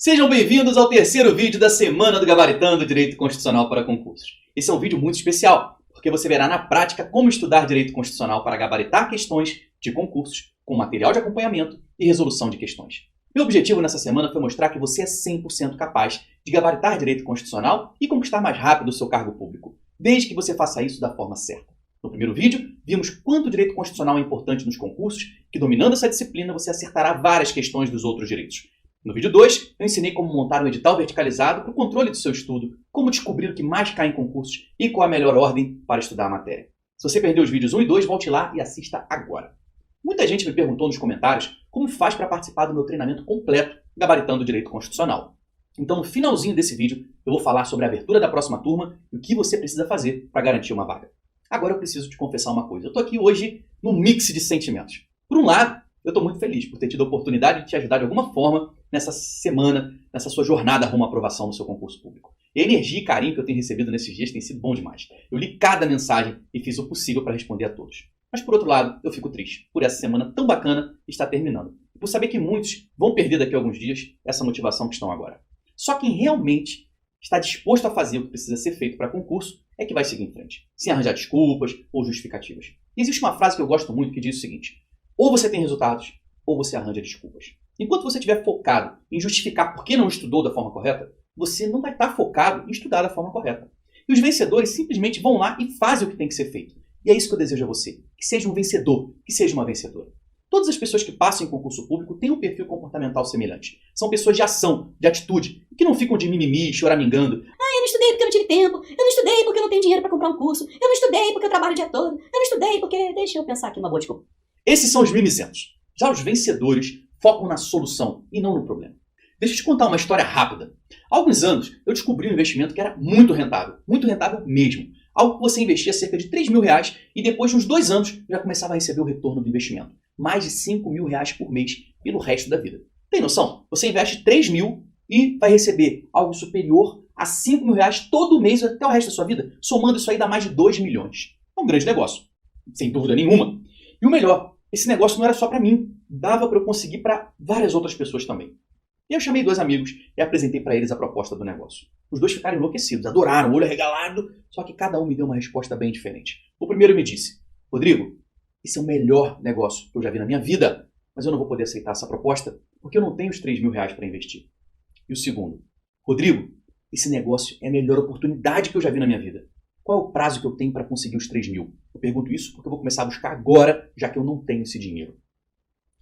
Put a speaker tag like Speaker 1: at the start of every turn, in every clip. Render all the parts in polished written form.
Speaker 1: Sejam bem-vindos ao terceiro vídeo da semana do Gabaritando Direito Constitucional para Concursos. Esse é um vídeo muito especial, porque você verá na prática como estudar Direito Constitucional para gabaritar questões de concursos com material de acompanhamento e resolução de questões. Meu objetivo nessa semana foi mostrar que você é 100% capaz de gabaritar Direito Constitucional e conquistar mais rápido o seu cargo público, desde que você faça isso da forma certa. No primeiro vídeo, vimos quanto o direito constitucional é importante nos concursos, que dominando essa disciplina você acertará várias questões dos outros direitos. No vídeo 2, eu ensinei como montar um edital verticalizado para o controle do seu estudo, como descobrir o que mais cai em concursos e qual a melhor ordem para estudar a matéria. Se você perdeu os vídeos 1 e 2, volte lá e assista agora. Muita gente me perguntou nos comentários como faz para participar do meu treinamento completo Gabaritando o Direito Constitucional. Então, no finalzinho desse vídeo, eu vou falar sobre a abertura da próxima turma e o que você precisa fazer para garantir uma vaga. Agora eu preciso te confessar uma coisa. Eu estou aqui hoje num mix de sentimentos. Por um lado, eu estou muito feliz por ter tido a oportunidade de te ajudar de alguma forma nessa semana, nessa sua jornada rumo à aprovação no seu concurso público. E a energia e carinho que eu tenho recebido nesses dias tem sido bom demais. Eu li cada mensagem e fiz o possível para responder a todos. Mas por outro lado, eu fico triste por essa semana tão bacana estar terminando. E por saber que muitos vão perder daqui a alguns dias essa motivação que estão agora. Só quem realmente está disposto a fazer o que precisa ser feito para concurso é que vai seguir em frente, sem arranjar desculpas ou justificativas. E existe uma frase que eu gosto muito que diz o seguinte: ou você tem resultados, ou você arranja desculpas. Enquanto você estiver focado em justificar por que não estudou da forma correta, você não vai estar focado em estudar da forma correta. E os vencedores simplesmente vão lá e fazem o que tem que ser feito. E é isso que eu desejo a você, que seja um vencedor, que seja uma vencedora. Todas as pessoas que passam em concurso público têm um perfil comportamental semelhante. São pessoas de ação, de atitude, que não ficam de mimimi, choramingando.
Speaker 2: Eu não estudei porque eu não tive tempo, eu não estudei porque eu não tenho dinheiro para comprar um curso, eu não estudei porque eu trabalho o dia todo, eu não estudei porque... Deixa eu pensar aqui uma boa desculpa.
Speaker 1: Esses são os mimizentos. Já os vencedores focam na solução e não no problema. Deixa eu te contar uma história rápida. Há alguns anos, eu descobri um investimento que era muito rentável mesmo. Algo que você investia cerca de R$3.000 e depois de uns 2 anos já começava a receber o retorno do investimento. Mais de R$5.000 por mês pelo resto da vida. Tem noção? Você investe 3 mil e vai receber algo superior a R$5.000 todo mês até o resto da sua vida. Somando isso aí dá mais de 2 milhões. É um grande negócio, sem dúvida nenhuma. E o melhor, esse negócio não era só para mim. Dava para eu conseguir para várias outras pessoas também. E eu chamei 2 amigos e apresentei para eles a proposta do negócio. Os 2 ficaram enlouquecidos, adoraram, olho arregalado, só que cada um me deu uma resposta bem diferente. O primeiro me disse: Rodrigo, esse é o melhor negócio que eu já vi na minha vida, mas eu não vou poder aceitar essa proposta porque eu não tenho os R$3.000 para investir. E o segundo: Rodrigo, esse negócio é a melhor oportunidade que eu já vi na minha vida. Qual é o prazo que eu tenho para conseguir os 3 mil? Eu pergunto isso porque eu vou começar a buscar agora, já que eu não tenho esse dinheiro.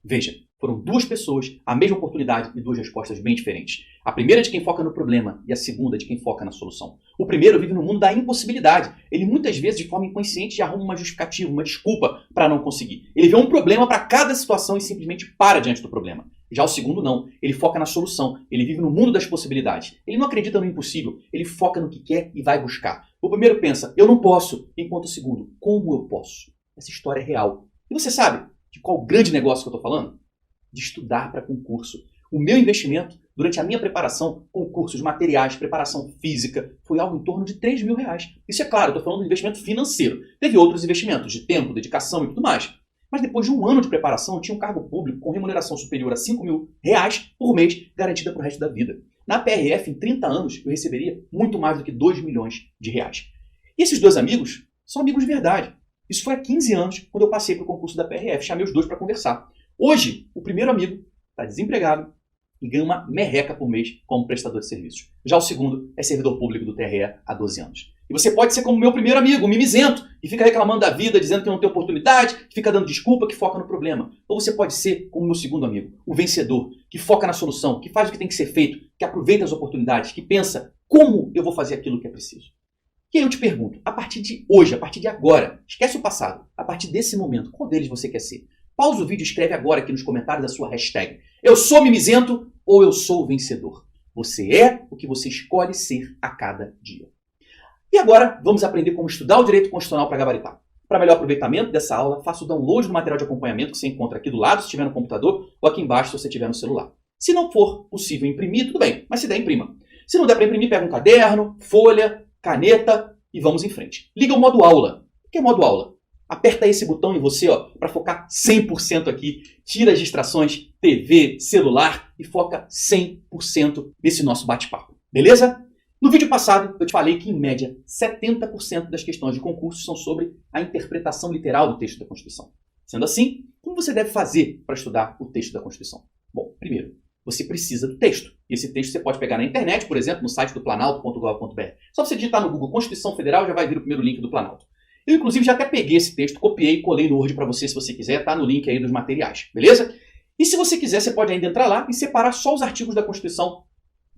Speaker 1: Veja, foram 2 pessoas, a mesma oportunidade e 2 respostas bem diferentes. A primeira de quem foca no problema e a segunda de quem foca na solução. O primeiro vive no mundo da impossibilidade. Ele muitas vezes, de forma inconsciente, já arruma uma justificativa, uma desculpa para não conseguir. Ele vê um problema para cada situação e simplesmente para diante do problema. Já o segundo não. Ele foca na solução. Ele vive no mundo das possibilidades. Ele não acredita no impossível. Ele foca no que quer e vai buscar. O primeiro pensa: eu não posso. Enquanto o segundo: como eu posso? Essa história é real. E você sabe de qual grande negócio que eu estou falando? De estudar para concurso. O meu investimento, durante a minha preparação, concursos, materiais, preparação física, foi algo em torno de R$3.000. Isso é claro, eu estou falando de investimento financeiro. Teve outros investimentos de tempo, dedicação e tudo mais. Mas depois de um ano de preparação, eu tinha um cargo público com remuneração superior a R$5.000 por mês, garantida para o resto da vida. Na PRF, em 30 anos, eu receberia muito mais do que R$2 milhões. E esses 2 amigos são amigos de verdade. Isso foi há 15 anos, quando eu passei para o concurso da PRF. Chamei os 2 para conversar. Hoje, o primeiro amigo está desempregado e ganha uma merreca por mês como prestador de serviços. Já o segundo é servidor público do TRE há 12 anos. E você pode ser como o meu primeiro amigo, o mimizento, que fica reclamando da vida, dizendo que não tem oportunidade, que fica dando desculpa, que foca no problema. Ou você pode ser como o meu segundo amigo, o vencedor, que foca na solução, que faz o que tem que ser feito, que aproveita as oportunidades, que pensa: como eu vou fazer aquilo que é preciso? E aí eu te pergunto, a partir de hoje, a partir de agora, esquece o passado, a partir desse momento, qual deles você quer ser? Pausa o vídeo e escreve agora aqui nos comentários a sua hashtag: eu sou mimizento ou eu sou o vencedor. Você é o que você escolhe ser a cada dia. E agora vamos aprender como estudar o direito constitucional para gabaritar. Para melhor aproveitamento dessa aula, faça o download do material de acompanhamento que você encontra aqui do lado se estiver no computador ou aqui embaixo se você estiver no celular. Se não for possível imprimir, tudo bem, mas se der, imprima. Se não der para imprimir, pega um caderno, folha, caneta e vamos em frente. Liga o modo aula. O que é modo aula? Aperta esse botão em você, ó, para focar 100% aqui. Tira as distrações, TV, celular e foca 100% nesse nosso bate-papo. Beleza? No vídeo passado, eu te falei que, em média, 70% das questões de concurso são sobre a interpretação literal do texto da Constituição. Sendo assim, como você deve fazer para estudar o texto da Constituição? Bom, primeiro, você precisa do texto. E esse texto você pode pegar na internet, por exemplo, no site do planalto.gov.br. Só você digitar no Google Constituição Federal, já vai vir o primeiro link do Planalto. Eu, inclusive, já até peguei esse texto, copiei e colei no Word para você, se você quiser, tá no link aí dos materiais, beleza? E se você quiser, você pode ainda entrar lá e separar só os artigos da Constituição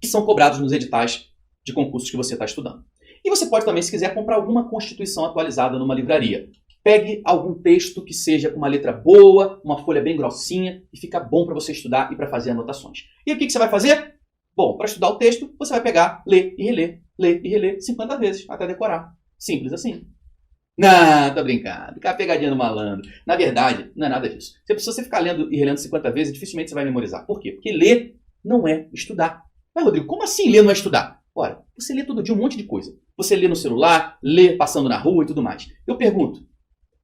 Speaker 1: que são cobrados nos editais de concursos que você está estudando. E você pode também, se quiser, comprar alguma Constituição atualizada numa livraria. Pegue algum texto que seja com uma letra boa, uma folha bem grossinha, e fica bom para você estudar e para fazer anotações. E o que você vai fazer? Bom, para estudar o texto, você vai pegar, ler e reler 50 vezes, até decorar. Simples assim. Não, tô brincando. Fica a pegadinha do malandro. Na verdade, não é nada disso. Se você ficar lendo e relendo 50 vezes, dificilmente você vai memorizar. Por quê? Porque ler não é estudar. Mas, Rodrigo, como assim ler não é estudar? Ora, você lê todo dia um monte de coisa. Você lê no celular, lê passando na rua e tudo mais. Eu pergunto,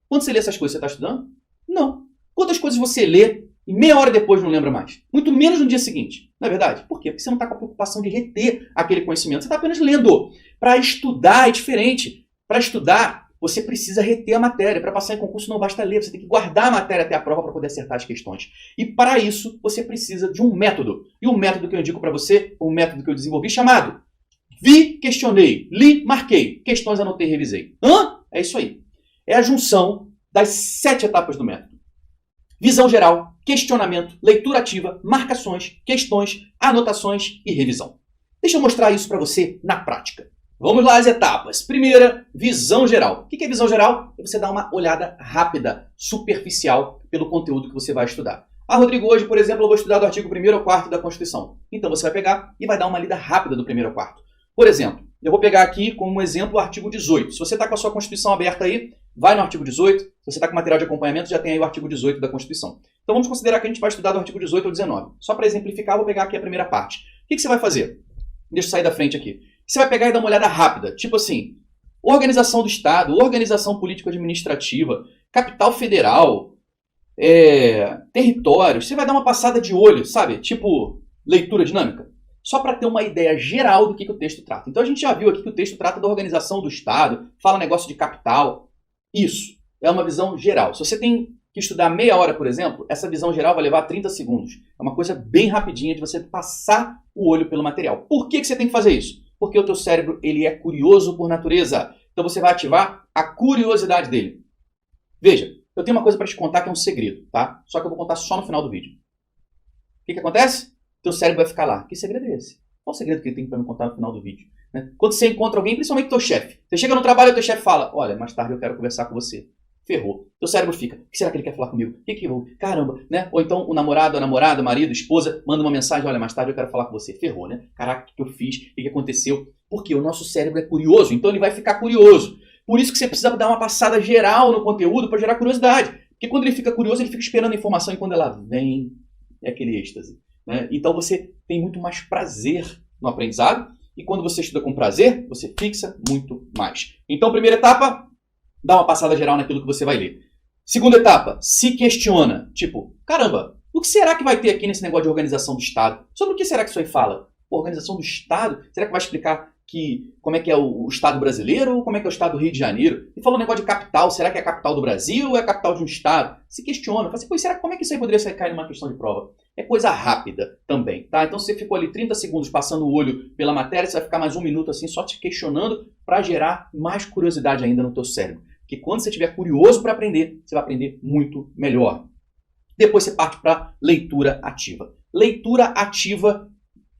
Speaker 1: quando você lê essas coisas, você está estudando? Não. Quantas coisas você lê e meia hora depois não lembra mais? Muito menos no dia seguinte. Não é verdade? Por quê? Porque você não está com a preocupação de reter aquele conhecimento. Você está apenas lendo. Para estudar é diferente. Para estudar, você precisa reter a matéria. Para passar em concurso não basta ler. Você tem que guardar a matéria até a prova para poder acertar as questões. E para isso, você precisa de um método. E o método que eu indico para você, um método que eu desenvolvi, chamado Vi, questionei, li, marquei. Questões anotei, revisei. É isso aí. É a junção das 7 etapas do método. Visão geral, questionamento, leitura ativa, marcações, questões, anotações e revisão. Deixa eu mostrar isso para você na prática. Vamos lá às etapas. Primeira, visão geral. O que é visão geral? É você dar uma olhada rápida, superficial, pelo conteúdo que você vai estudar. Rodrigo, hoje, por exemplo, eu vou estudar do artigo 1º ao 4º da Constituição. Então você vai pegar e vai dar uma lida rápida do 1º ao 4º. Por exemplo, eu vou pegar aqui como exemplo o artigo 18. Se você está com a sua Constituição aberta aí, vai no artigo 18. Se você está com material de acompanhamento, já tem aí o artigo 18 da Constituição. Então vamos considerar que a gente vai estudar do artigo 18 ao 19. Só para exemplificar, eu vou pegar aqui a primeira parte. O que você vai fazer? Deixa eu sair da frente aqui. Você vai pegar e dar uma olhada rápida. Tipo assim, organização do Estado, organização político-administrativa, capital federal, territórios. Você vai dar uma passada de olho, sabe? Tipo leitura dinâmica. Só para ter uma ideia geral do que o texto trata. Então a gente já viu aqui que o texto trata da organização do Estado, fala negócio de capital. Isso é uma visão geral. Se você tem que estudar meia hora, por exemplo, essa visão geral vai levar 30 segundos. É uma coisa bem rapidinha de você passar o olho pelo material. Por que você tem que fazer isso? Porque o teu cérebro ele é curioso por natureza. Então você vai ativar a curiosidade dele. Veja, eu tenho uma coisa para te contar que é um segredo, tá? Só que eu vou contar só no final do vídeo. O que acontece? Teu cérebro vai ficar lá. Que segredo é esse? Qual o segredo que ele tem para me contar no final do vídeo? Né? Quando você encontra alguém, principalmente teu chefe. Você chega no trabalho e teu chefe fala, olha, mais tarde eu quero conversar com você. Ferrou. Teu cérebro fica, o que será que ele quer falar comigo? O que que eu... Caramba, né? Ou então o namorado, a namorada, o marido, a esposa, manda uma mensagem, olha, mais tarde eu quero falar com você. Ferrou, né? Caraca, o que eu fiz? O que aconteceu? Porque o nosso cérebro é curioso, então ele vai ficar curioso. Por isso que você precisa dar uma passada geral no conteúdo para gerar curiosidade. Porque quando ele fica curioso, ele fica esperando a informação e quando ela vem, é aquele êxtase. Né? Então você tem muito mais prazer no aprendizado e quando você estuda com prazer, você fixa muito mais. Então, primeira etapa, dá uma passada geral naquilo que você vai ler. Segunda etapa, se questiona. Tipo, caramba, o que será que vai ter aqui nesse negócio de organização do Estado? Sobre o que será que isso aí fala? Organização do Estado? Será que vai explicar como é que é o Estado brasileiro ou como é que é o Estado do Rio de Janeiro? E falou um negócio de capital, será que é a capital do Brasil ou é a capital de um Estado? Se questiona, fala assim, pô, será como é que isso aí poderia cair numa questão de prova? É coisa rápida também, tá? Então se você ficou ali 30 segundos passando o olho pela matéria, você vai ficar mais um minuto assim só te questionando para gerar mais curiosidade ainda no teu cérebro. Porque quando você estiver curioso para aprender, você vai aprender muito melhor. Depois você parte para leitura ativa. Leitura ativa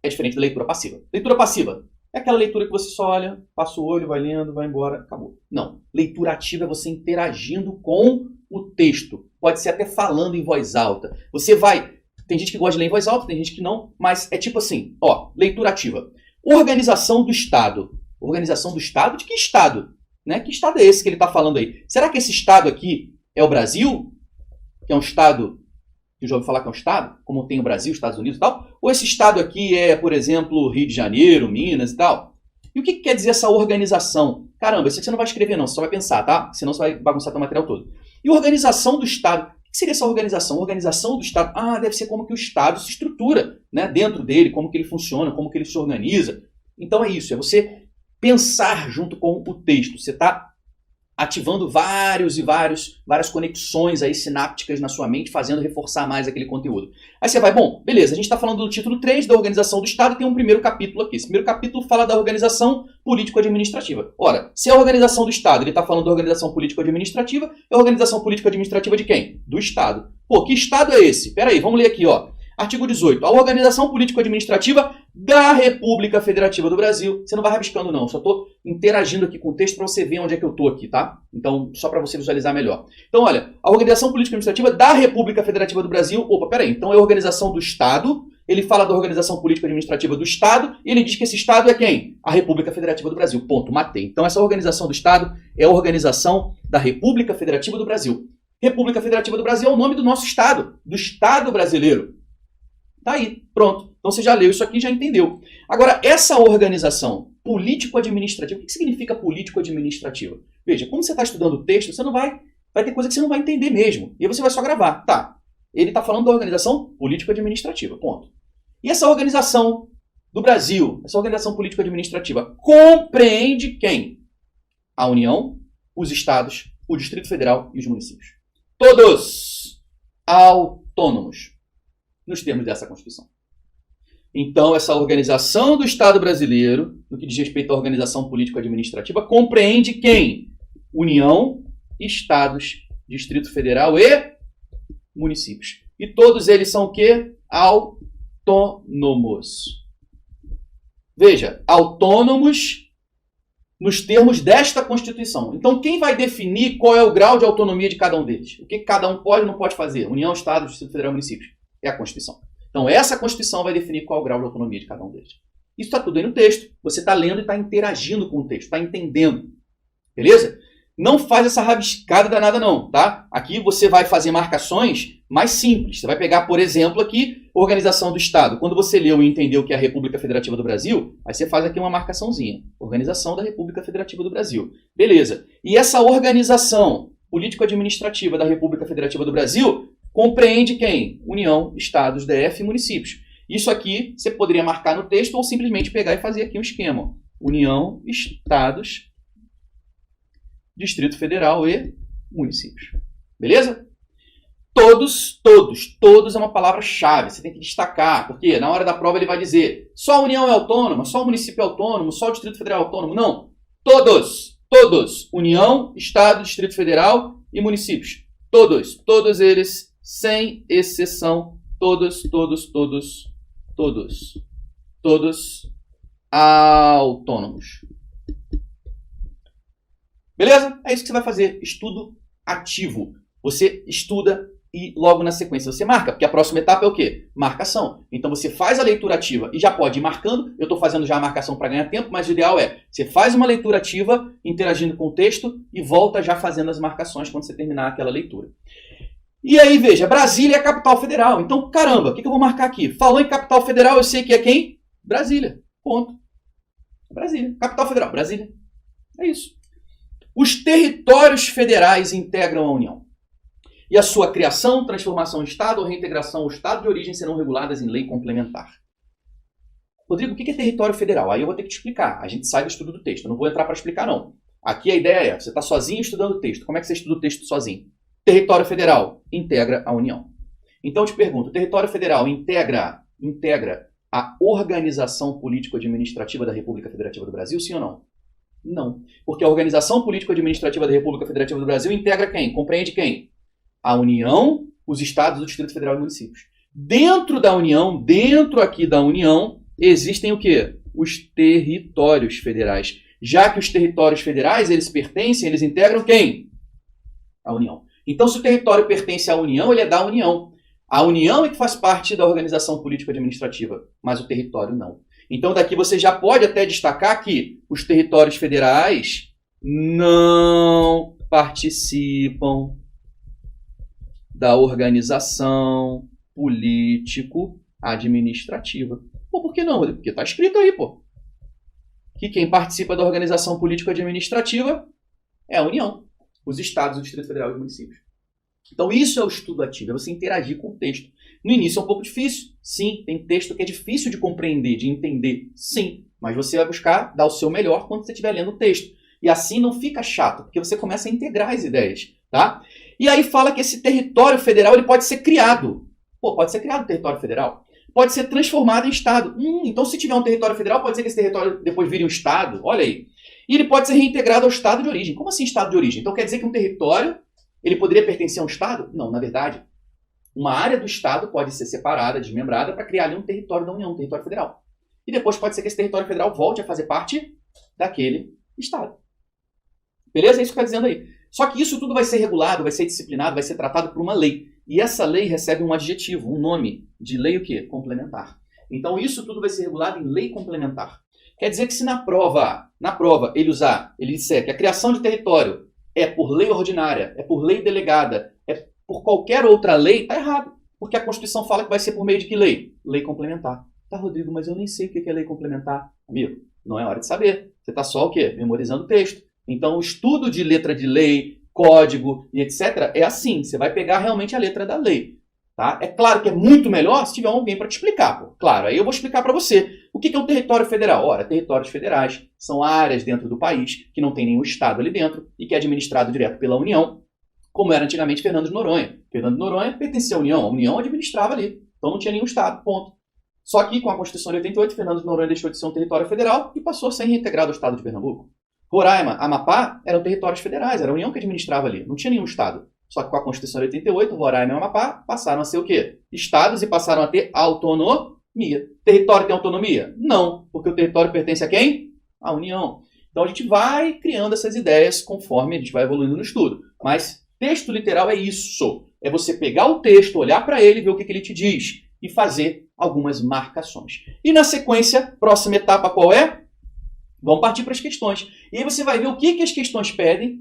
Speaker 1: é diferente da leitura passiva. Leitura passiva é aquela leitura que você só olha, passa o olho, vai lendo, vai embora, acabou. Não. Leitura ativa é você interagindo com o texto. Pode ser até falando em voz alta. Você vai... Tem gente que gosta de ler em voz alta, tem gente que não, mas é tipo assim, ó, leitura ativa. Organização do Estado. Organização do Estado? De que Estado? Né? Que Estado é esse que ele está falando aí? Será que esse Estado aqui é o Brasil? Que é um Estado... que eu já ouvi falar que é um Estado, como tem o Brasil, Estados Unidos e tal, ou esse Estado aqui é, por exemplo, Rio de Janeiro, Minas e tal. E o que quer dizer essa organização? Caramba, isso aqui você não vai escrever não, você só vai pensar, tá? Senão você vai bagunçar teu material todo. E organização do Estado. O que seria essa organização? Organização do Estado. Ah, deve ser como que o Estado se estrutura, né? Dentro dele, como que ele funciona, como que ele se organiza. Então é isso, é você pensar junto com o texto. Você está ativando várias conexões aí sinápticas na sua mente, fazendo reforçar mais aquele conteúdo. Aí você vai, bom, beleza, a gente está falando do título 3 da organização do Estado e tem um primeiro capítulo aqui. Esse primeiro capítulo fala da organização político-administrativa. Ora, se é a organização do Estado, ele está falando da organização político-administrativa, é a organização político-administrativa de quem? Do Estado. Pô, que Estado é esse? Pera aí, vamos ler aqui, ó. Artigo 18. A organização político-administrativa da República Federativa do Brasil. Você não vai rabiscando, não. Só estou interagindo aqui com o texto para você ver onde é que eu estou aqui, tá? Então, só para você visualizar melhor. Então, olha, a organização político-administrativa da República Federativa do Brasil. Opa, peraí. Então é a organização do Estado. Ele fala da organização político-administrativa do Estado e ele diz que esse Estado é quem? A República Federativa do Brasil. Ponto, matei. Então, essa organização do Estado é a organização da República Federativa do Brasil. República Federativa do Brasil é o nome do nosso Estado, do Estado brasileiro. Tá aí, pronto. Então você já leu isso aqui e já entendeu. Agora, essa organização político-administrativa, o que significa político-administrativa? Veja, quando você está estudando o texto, você não vai ter coisa que você não vai entender mesmo. E aí você vai só gravar. Tá, ele está falando da organização político-administrativa, ponto. E essa organização do Brasil, essa organização político-administrativa, compreende quem? A União, os estados, o Distrito Federal e os municípios. Todos autônomos, nos termos dessa Constituição. Então, essa organização do Estado brasileiro, no que diz respeito à organização político-administrativa, compreende quem? União, Estados, Distrito Federal e municípios. E todos eles são o quê? Autônomos. Veja, autônomos nos termos desta Constituição. Então, quem vai definir qual é o grau de autonomia de cada um deles? O que cada um pode ou não pode fazer? União, Estado, Distrito Federal e municípios. É a Constituição. Então, essa Constituição vai definir qual é o grau de autonomia de cada um deles. Isso está tudo aí no texto. Você está lendo e está interagindo com o texto, está entendendo. Beleza? Não faz essa rabiscada danada não, tá? Aqui você vai fazer marcações mais simples. Você vai pegar, por exemplo, aqui, organização do Estado. Quando você leu e entendeu que é a República Federativa do Brasil, aí você faz aqui uma marcaçãozinha. Organização da República Federativa do Brasil. Beleza. E essa organização político-administrativa da República Federativa do Brasil compreende quem? União, Estados, DF e municípios. Isso aqui você poderia marcar no texto ou simplesmente pegar e fazer aqui um esquema. União, Estados, Distrito Federal e municípios. Beleza? Todos é uma palavra-chave. Você tem que destacar, porque na hora da prova ele vai dizer só a União é autônoma, só o município é autônomo, só o Distrito Federal é autônomo. Não. Todos. União, Estado, Distrito Federal e municípios. Todos eles, sem exceção, todos autônomos. Beleza? É isso que você vai fazer. Estudo ativo. Você estuda e logo na sequência você marca, porque a próxima etapa é o quê? Marcação. Então você faz a leitura ativa e já pode ir marcando. Eu estou fazendo já a marcação para ganhar tempo, mas o ideal é você faz uma leitura ativa, interagindo com o texto e volta já fazendo as marcações quando você terminar aquela leitura. E aí, veja, Brasília é a capital federal. Então, caramba, o que eu vou marcar aqui? Falou em capital federal, eu sei que é quem? Brasília. Ponto. Brasília. Capital federal, Brasília. É isso. Os territórios federais integram a União. E a sua criação, transformação em Estado ou reintegração ao Estado de origem serão reguladas em lei complementar. Rodrigo, o que é território federal? Aí eu vou ter que te explicar. A gente sai do estudo do texto. Eu não vou entrar para explicar, não. Aqui a ideia é, você está sozinho estudando o texto. Como é que você estuda o texto sozinho? Território federal integra a União. Então eu te pergunto, o território federal integra a organização político-administrativa da República Federativa do Brasil, sim ou não? Não. Porque a organização político-administrativa da República Federativa do Brasil integra quem? Compreende quem? A União, os estados, o Distrito Federal e municípios. Dentro da União, dentro aqui da União, existem o quê? Os territórios federais. Já que os territórios federais, eles pertencem, eles integram quem? A União. Então, se o território pertence à União, ele é da União. A União é que faz parte da organização político-administrativa, mas o território não. Então, daqui você já pode até destacar que os territórios federais não participam da organização político-administrativa. Pô, por que não? Porque está escrito aí, pô. que quem participa da organização político-administrativa é a União, os estados, o Distrito Federal e os municípios. Então isso é o estudo ativo, é você interagir com o texto. No início é um pouco difícil, sim, tem texto que é difícil de compreender, de entender, sim, mas você vai buscar dar o seu melhor quando você estiver lendo o texto. E assim não fica chato, porque você começa a integrar as ideias, tá? E aí fala que esse território federal ele pode ser criado. Pô, pode ser criado o território federal. Pode ser transformado em estado. Então se tiver um território federal, pode ser que esse território depois vire um estado, olha aí. E ele pode ser reintegrado ao estado de origem. Como assim estado de origem? Então quer dizer que um território ele poderia pertencer a um estado? Não, na verdade, uma área do estado pode ser separada, desmembrada, para criar ali um território da União, um território federal. E depois pode ser que esse território federal volte a fazer parte daquele estado. Beleza? É isso que está dizendo aí. Só que isso tudo vai ser regulado, vai ser disciplinado, vai ser tratado por uma lei. E essa lei recebe um adjetivo, um nome de lei o quê? Complementar. Então isso tudo vai ser regulado em lei complementar. Quer dizer que se na prova ele disser que a criação de território é por lei ordinária, é por lei delegada, é por qualquer outra lei, está errado. Porque a Constituição fala que vai ser por meio de que lei? Lei complementar. Tá, Rodrigo, mas eu nem sei o que é lei complementar. Amigo, não é hora de saber. Você está só o quê? Memorizando o texto. Então, o estudo de letra de lei, código e etc. é assim. Você vai pegar realmente a letra da lei. Tá? É claro que é muito melhor se tiver alguém para te explicar. Pô. Claro, aí eu vou explicar para você. O que é um território federal? Ora, territórios federais são áreas dentro do país que não tem nenhum estado ali dentro e que é administrado direto pela União, como era antigamente Fernando de Noronha. Fernando de Noronha pertencia à União. A União administrava ali. Então não tinha nenhum estado, ponto. Só que com a Constituição de 88, Fernando de Noronha deixou de ser um território federal e passou a ser reintegrado ao estado de Pernambuco. Roraima, Amapá eram territórios federais, era a União que administrava ali, não tinha nenhum estado. Só que com a Constituição de 88, Roraima e Amapá passaram a ser o quê? Estados e passaram a ter autonomia. Território tem autonomia? Não, porque o território pertence a quem? À União. Então a gente vai criando essas ideias conforme a gente vai evoluindo no estudo. Mas texto literal é isso. É você pegar o texto, olhar para ele, ver o que ele te diz e fazer algumas marcações. E na sequência, próxima etapa qual é? Vamos partir para as questões. E aí você vai ver o que as questões pedem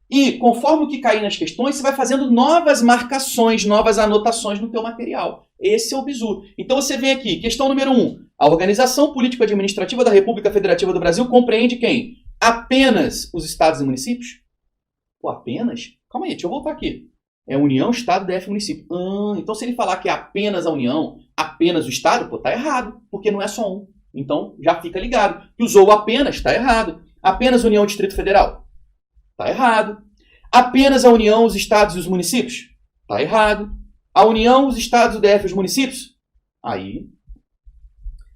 Speaker 1: e, conforme o que cair nas questões, você vai fazendo novas marcações, novas anotações no teu material. Esse é o bizu. Então você vem aqui, questão número 1. A organização político-administrativa da República Federativa do Brasil compreende quem? Apenas os estados e municípios? Pô, apenas? Calma aí, deixa eu voltar aqui. É União, Estado, DF, município. Então se ele falar que é apenas a União, apenas o Estado, pô, tá errado, porque não é só um. Então, já fica ligado. Que usou apenas, está errado. Apenas União e Distrito Federal? Está errado. Apenas a União, os estados e os municípios? Está errado. A União, os estados, o DF e os municípios? Aí,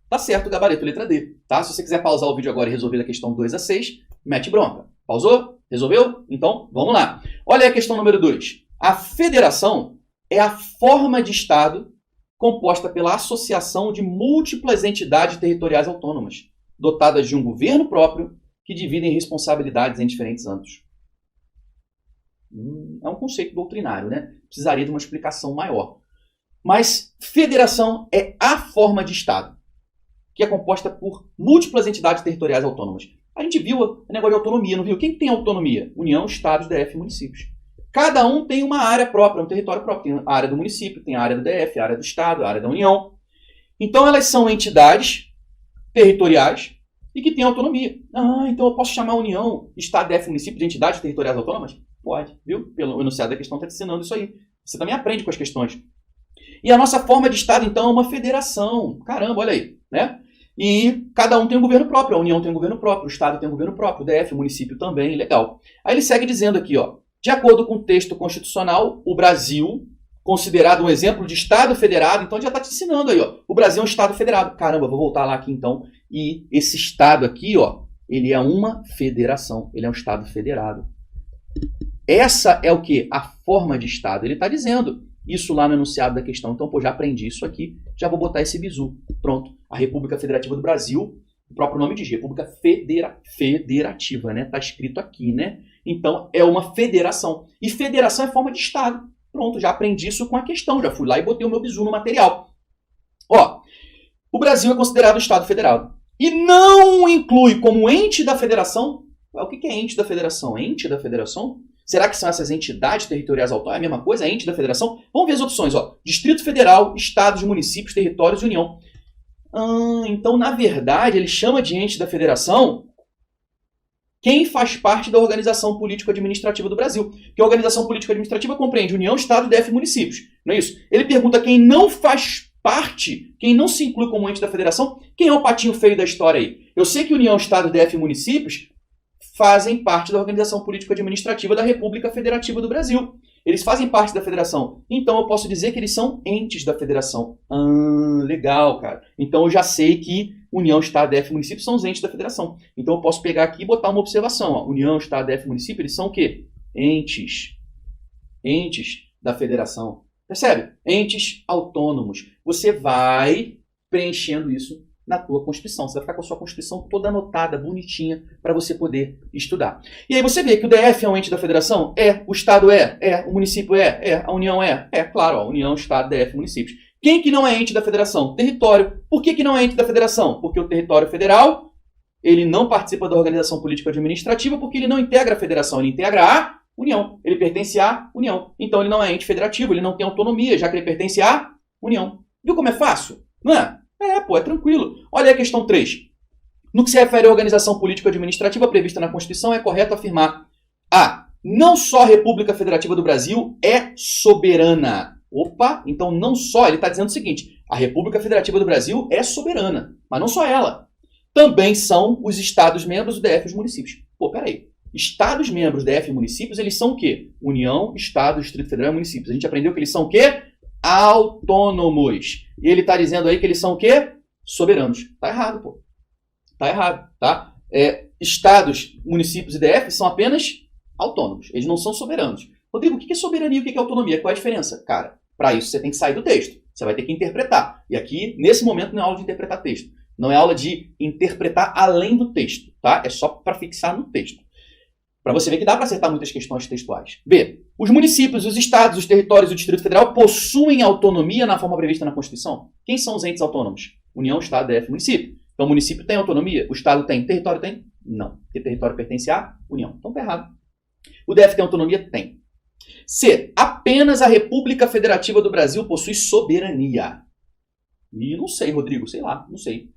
Speaker 1: tá certo o gabarito, letra D. Tá? Se você quiser pausar o vídeo agora e resolver a questão 2 a 6, mete bronca. Pausou? Resolveu? Então, vamos lá. Olha a questão número 2. A federação é a forma de Estado composta pela associação de múltiplas entidades territoriais autônomas, dotadas de um governo próprio, que dividem responsabilidades em diferentes âmbitos. É um conceito doutrinário, né? Precisaria de uma explicação maior. Mas federação é a forma de Estado, que é composta por múltiplas entidades territoriais autônomas. A gente viu o negócio de autonomia, não viu? Quem tem autonomia? União, Estados, DF e municípios. Cada um tem uma área própria, um território próprio. Tem a área do município, tem a área do DF, a área do Estado, a área da União. Então elas são entidades territoriais e que têm autonomia. Então eu posso chamar a União, Estado, DF, município de entidades territoriais autônomas? Pode, viu? Pelo enunciado da questão está te ensinando isso aí. Você também aprende com as questões. E a nossa forma de Estado, então, é uma federação. Caramba, olha aí, né? E cada um tem um governo próprio. A União tem um governo próprio, o Estado tem um governo próprio, o DF, o município também, legal. Aí ele segue dizendo aqui, ó. De acordo com o texto constitucional, o Brasil, considerado um exemplo de Estado federado, então já está te ensinando aí, ó. O Brasil é um Estado federado. Caramba, vou voltar lá aqui então. E esse Estado aqui, ó, ele é uma federação, ele é um Estado federado. Essa é o quê? A forma de Estado. Ele está dizendo isso lá no enunciado da questão. Então, pô, já aprendi isso aqui, já vou botar esse bizu. Pronto. A República Federativa do Brasil, o próprio nome diz, República Federativa, né? Está escrito aqui, né? Então, é uma federação. E federação é forma de Estado. Pronto, já aprendi isso com a questão. Já fui lá e botei o meu bizu no material. Ó, o Brasil é considerado Estado federado. E não inclui como ente da federação... O que é ente da federação? Ente da federação? Será que são essas entidades territoriais autônomas? É a mesma coisa? Ente da federação? Vamos ver as opções. Ó. Distrito Federal, Estados, Municípios, Territórios e União. Então, na verdade, ele chama de ente da federação quem faz parte da organização político-administrativa do Brasil. Que a organização político-administrativa compreende União, Estado, DF e municípios. Não é isso? Ele pergunta quem não faz parte, quem não se inclui como ente da federação, quem é o patinho feio da história aí? Eu sei que União, Estado, DF e municípios fazem parte da organização político-administrativa da República Federativa do Brasil. Eles fazem parte da federação. Então eu posso dizer que eles são entes da federação. Legal, cara. Então eu já sei que União, Estado, DF e município são os entes da federação. Então eu posso pegar aqui e botar uma observação. Ó. União, Estado, DF e município, eles são o quê? Entes. Entes da federação. Percebe? Entes autônomos. Você vai preenchendo isso na tua Constituição. Você vai ficar com a sua Constituição toda anotada, bonitinha, para você poder estudar. E aí você vê que o DF é um ente da federação? É. O Estado é. O município é. A União é. Claro, ó, União, Estado, DF, municípios. Quem que não é ente da federação? Território. Por que não é ente da federação? Porque o território federal, ele não participa da organização política administrativa porque ele não integra a federação, ele integra a União. Ele pertence à União. Então ele não é ente federativo, ele não tem autonomia, já que ele pertence à União. Viu como é fácil? Não é? É tranquilo. Olha aí a questão 3. No que se refere à organização político-administrativa prevista na Constituição, é correto afirmar: A. Não só a República Federativa do Brasil é soberana. Opa, então não só, ele está dizendo o seguinte: a República Federativa do Brasil é soberana, mas não só ela. Também são os Estados-membros do DF e os municípios. Peraí. Estados-membros, DF e municípios, eles são o quê? União, Estado, Distrito Federal e municípios. A gente aprendeu que eles são o quê? Autônomos. E ele está dizendo aí que eles são o quê? Soberanos. Tá errado, pô. Tá errado, tá? Estados, municípios e DF são apenas autônomos. Eles não são soberanos. Rodrigo, o que é soberania e o que é autonomia? Qual é a diferença? Cara, para isso você tem que sair do texto. Você vai ter que interpretar. E aqui, nesse momento, não é aula de interpretar texto. Não é aula de interpretar além do texto, tá? É só para fixar no texto. Para você ver que dá para acertar muitas questões textuais. B. Os municípios, os estados, os territórios e o Distrito Federal possuem autonomia na forma prevista na Constituição? Quem são os entes autônomos? União, Estado, DF, município. Então o município tem autonomia? O Estado tem? Território tem? Não. Porque território pertence à União. Então tá errado. O DF tem autonomia? Tem. C. Apenas a República Federativa do Brasil possui soberania. E não sei, Rodrigo, sei lá, não sei.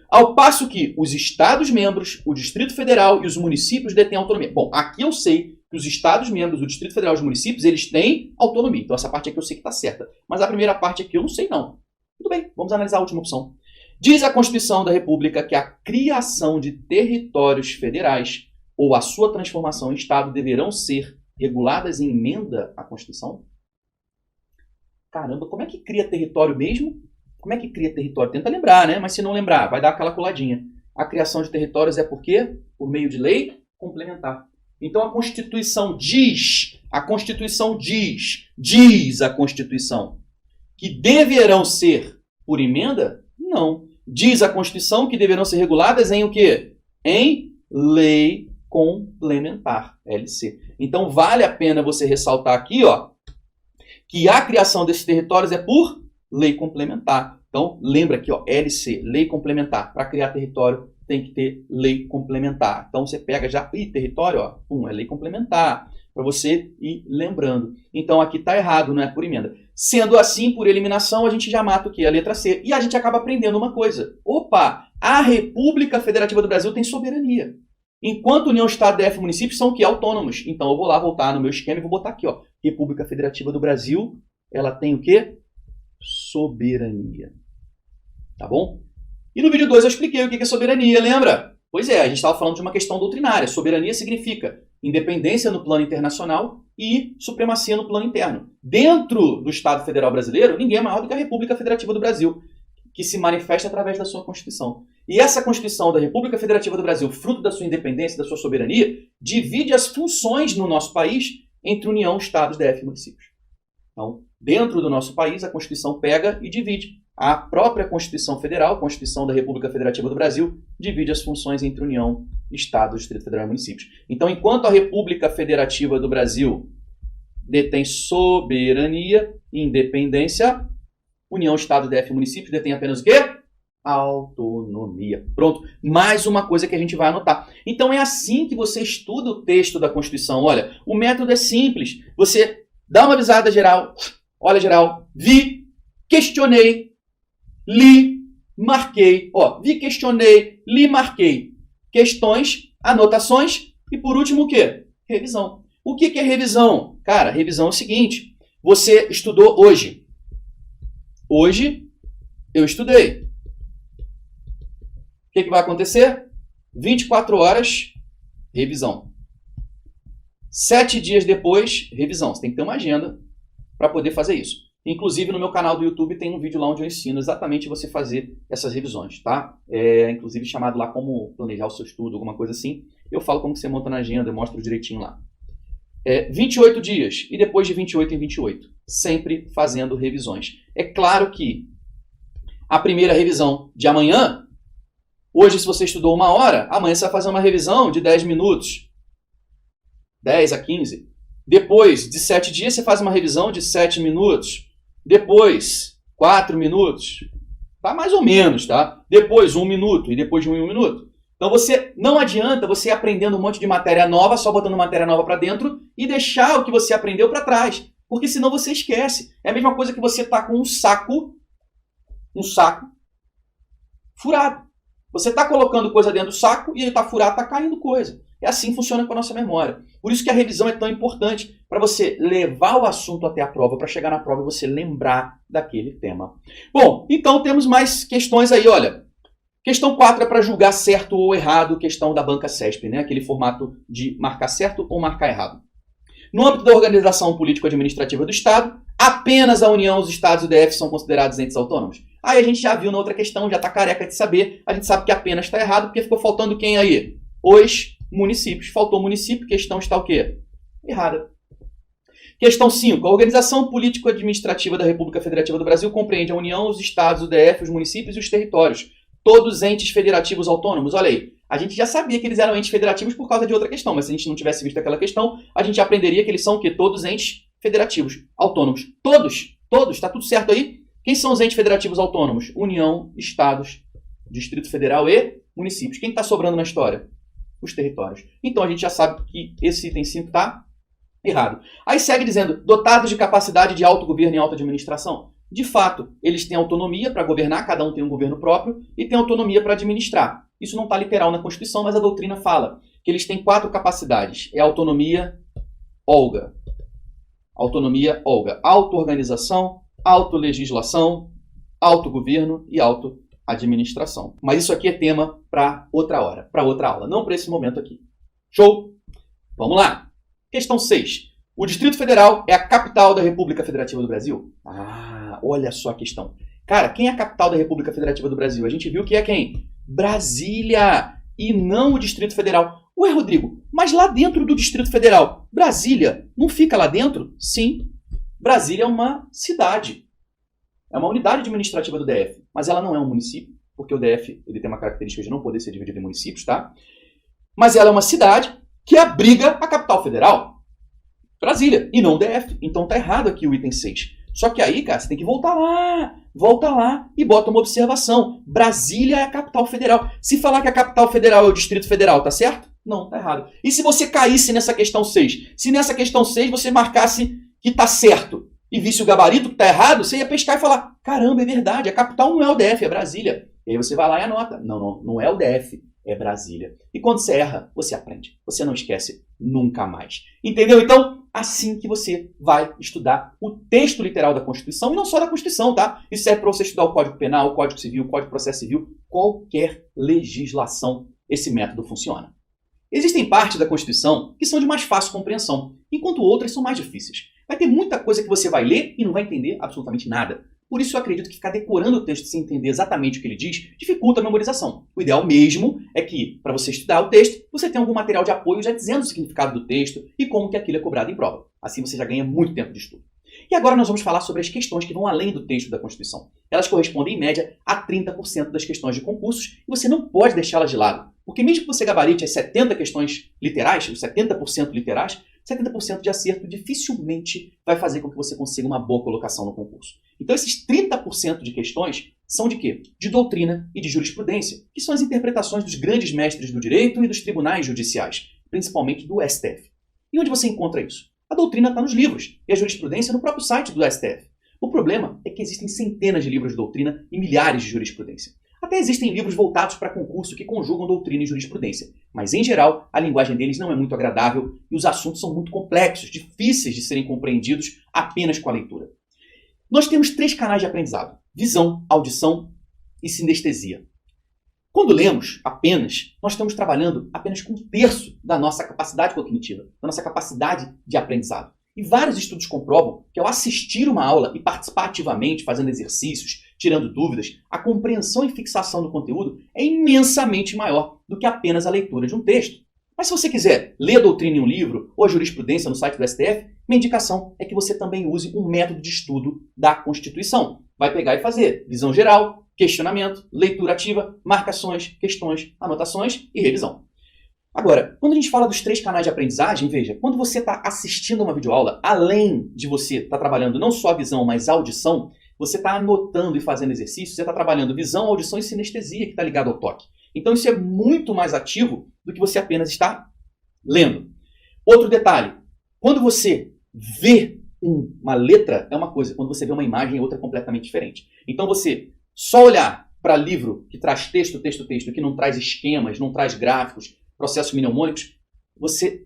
Speaker 1: Ao passo que os Estados-membros, o Distrito Federal e os municípios detêm autonomia. Bom, aqui eu sei que os Estados-membros, o Distrito Federal e os municípios, eles têm autonomia. Então essa parte aqui eu sei que está certa. Mas a primeira parte aqui eu não sei não. Tudo bem, vamos analisar a última opção. Diz a Constituição da República que a criação de territórios federais ou a sua transformação em Estado deverão ser reguladas em emenda à Constituição? Caramba, como é que cria território mesmo? Como é que cria território? Tenta lembrar, né? Mas se não lembrar, vai dar aquela coladinha. A criação de territórios é por quê? Por meio de lei complementar. Então a Constituição diz a Constituição, que deverão ser por emenda? Não. Diz a Constituição que deverão ser reguladas em o quê? Em lei complementar, LC. Então vale a pena você ressaltar aqui, ó, que a criação desses territórios é por lei complementar. Então, lembra aqui, ó, LC, lei complementar. Para criar território, tem que ter lei complementar. Então, você pega já, território, ó, é lei complementar, para você ir lembrando. Então, aqui está errado, não é por emenda. Sendo assim, por eliminação, a gente já mata o quê? A letra C. E a gente acaba aprendendo uma coisa. Opa, a República Federativa do Brasil tem soberania. Enquanto União, Estado, DF e municípios são o quê? Autônomos. Então, eu vou lá voltar no meu esquema e vou botar aqui, ó, República Federativa do Brasil, ela tem o quê? Soberania. Tá bom? E no vídeo 2 eu expliquei o que é soberania, lembra? Pois é, a gente estava falando de uma questão doutrinária. Soberania significa independência no plano internacional e supremacia no plano interno. Dentro do Estado Federal Brasileiro, ninguém é maior do que a República Federativa do Brasil, que se manifesta através da sua Constituição. E essa Constituição da República Federativa do Brasil, fruto da sua independência, da sua soberania, divide as funções no nosso país entre União, Estados, DF e municípios. Então, dentro do nosso país, a Constituição pega e divide. A própria Constituição Federal, a Constituição da República Federativa do Brasil, divide as funções entre União, Estado, Distrito Federal e municípios. Então, enquanto a República Federativa do Brasil detém soberania e independência, União, Estado, DF e municípios detém apenas o quê? Autonomia. Pronto. Mais uma coisa que a gente vai anotar. Então, é assim que você estuda o texto da Constituição. Olha, o método é simples. Você dá uma visada geral, olha geral, vi, questionei, li, marquei, ó, vi, questionei, li, marquei. Questões, anotações e por último o quê? Revisão. O que é revisão? Cara, revisão é o seguinte, você estudou hoje. Hoje eu estudei. O que vai acontecer? 24 horas, revisão. 7 dias depois, revisão. Você tem que ter uma agenda para poder fazer isso. Inclusive, no meu canal do YouTube tem um vídeo lá onde eu ensino exatamente você fazer essas revisões, tá? Inclusive chamado lá como planejar o seu estudo, alguma coisa assim. Eu falo como que você monta na agenda, eu mostro direitinho lá. 28 dias e depois de 28 em 28. Sempre fazendo revisões. É claro que a primeira revisão de amanhã, hoje se você estudou 1 hora, amanhã você vai fazer uma revisão de 10 minutos. 10 a 15. Depois de 7 dias, você faz uma revisão de 7 minutos. Depois, 4 minutos. Tá mais ou menos, tá? Depois, 1 minuto. E depois de 1 em 1 minuto. Então, não adianta você ir aprendendo um monte de matéria nova, só botando matéria nova para dentro e deixar o que você aprendeu para trás. Porque senão você esquece. É a mesma coisa que você tá com um saco furado. Você está colocando coisa dentro do saco e ele está furado, está caindo coisa. É assim que funciona com a nossa memória. Por isso que a revisão é tão importante, para você levar o assunto até a prova, para chegar na prova e você lembrar daquele tema. Bom, então temos mais questões aí, olha. Questão 4 é para julgar certo ou errado, questão da banca CESP, né? Aquele formato de marcar certo ou marcar errado. No âmbito da organização político-administrativa do Estado, apenas a União, os Estados e o DF são considerados entes autônomos. Aí a gente já viu na outra questão, já está careca de saber, a gente sabe que apenas está errado, porque ficou faltando quem aí? Os municípios. Faltou município, questão está o quê? Errada. Questão 5. A organização político-administrativa da República Federativa do Brasil compreende a União, os Estados, o DF, os municípios e os territórios. Todos entes federativos autônomos. Olha aí, a gente já sabia que eles eram entes federativos por causa de outra questão, mas se a gente não tivesse visto aquela questão, a gente aprenderia que eles são o quê? Todos entes federativos autônomos. Todos, está tudo certo aí? Quem são os entes federativos autônomos? União, Estados, Distrito Federal e municípios. Quem está sobrando na história? Os territórios. Então a gente já sabe que esse item 5 está errado. Aí segue dizendo, dotados de capacidade de autogoverno e autoadministração. De fato, eles têm autonomia para governar, cada um tem um governo próprio, e tem autonomia para administrar. Isso não está literal na Constituição, mas a doutrina fala que eles têm 4 capacidades. É autonomia olga. Autonomia olga. Auto-organização, autolegislação, autogoverno e autoadministração. Mas isso aqui é tema para outra hora, para outra aula, não para esse momento aqui. Show? Vamos lá. Questão 6. O Distrito Federal é a capital da República Federativa do Brasil? Olha só a questão. Cara, quem é a capital da República Federativa do Brasil? A gente viu que é quem? Brasília, e não o Distrito Federal. Ué, Rodrigo, mas lá dentro do Distrito Federal, Brasília não fica lá dentro? Sim. Brasília é uma cidade. É uma unidade administrativa do DF, mas ela não é um município, porque o DF ele tem uma característica de não poder ser dividido em municípios, tá? Mas ela é uma cidade que abriga a capital federal, Brasília, e não o DF. Então tá errado aqui o item 6. Só que aí, cara, você tem que volta lá e bota uma observação. Brasília é a capital federal. Se falar que a capital federal é o Distrito Federal, tá certo? Não, tá errado. E se você caísse nessa questão 6? Se nessa questão 6 você marcasse que tá certo e visse o gabarito que tá errado, você ia pescar e falar, caramba, é verdade, a capital não é o DF, é Brasília. E aí você vai lá e anota. Não é o DF, é Brasília. E quando você erra, você aprende. Você não esquece nunca mais. Entendeu? Então, assim que você vai estudar o texto literal da Constituição, e não só da Constituição, tá? Isso serve para você estudar o Código Penal, o Código Civil, o Código de Processo Civil, qualquer legislação, esse método funciona. Existem partes da Constituição que são de mais fácil compreensão, enquanto outras são mais difíceis. Vai ter muita coisa que você vai ler e não vai entender absolutamente nada. Por isso eu acredito que ficar decorando o texto sem entender exatamente o que ele diz dificulta a memorização. O ideal mesmo é que, para você estudar o texto, você tenha algum material de apoio já dizendo o significado do texto e como que aquilo é cobrado em prova. Assim você já ganha muito tempo de estudo. E agora nós vamos falar sobre as questões que vão além do texto da Constituição. Elas correspondem, em média, a 30% das questões de concursos e você não pode deixá-las de lado. Porque mesmo que você gabarite as 70 questões literais, os 70% literais, 70% de acerto dificilmente vai fazer com que você consiga uma boa colocação no concurso. Então esses 30% de questões são de quê? De doutrina e de jurisprudência, que são as interpretações dos grandes mestres do direito e dos tribunais judiciais, principalmente do STF. E onde você encontra isso? A doutrina está nos livros e a jurisprudência no próprio site do STF. O problema é que existem centenas de livros de doutrina e milhares de jurisprudência. Até existem livros voltados para concurso que conjugam doutrina e jurisprudência, mas em geral a linguagem deles não é muito agradável e os assuntos são muito complexos, difíceis de serem compreendidos apenas com a leitura. Nós temos 3 canais de aprendizado: visão, audição e sinestesia. Quando lemos apenas, nós estamos trabalhando apenas com 1/3 da nossa capacidade cognitiva, da nossa capacidade de aprendizado. E vários estudos comprovam que ao assistir uma aula e participar ativamente, fazendo exercícios, tirando dúvidas, a compreensão e fixação do conteúdo é imensamente maior do que apenas a leitura de um texto. Mas se você quiser ler a doutrina em um livro ou a jurisprudência no site do STF, minha indicação é que você também use um método de estudo da Constituição. Vai pegar e fazer visão geral, questionamento, leitura ativa, marcações, questões, anotações e revisão. Agora, quando a gente fala dos 3 canais de aprendizagem, veja, quando você está assistindo uma videoaula, além de você estar trabalhando não só a visão, mas a audição, você está anotando e fazendo exercícios, você está trabalhando visão, audição e sinestesia, que está ligado ao toque. Então isso é muito mais ativo do que você apenas está lendo. Outro detalhe, quando você vê uma letra, é uma coisa, quando você vê uma imagem, é outra completamente diferente. Então você só olhar para livro que traz texto, que não traz esquemas, não traz gráficos, processos mnemônicos, você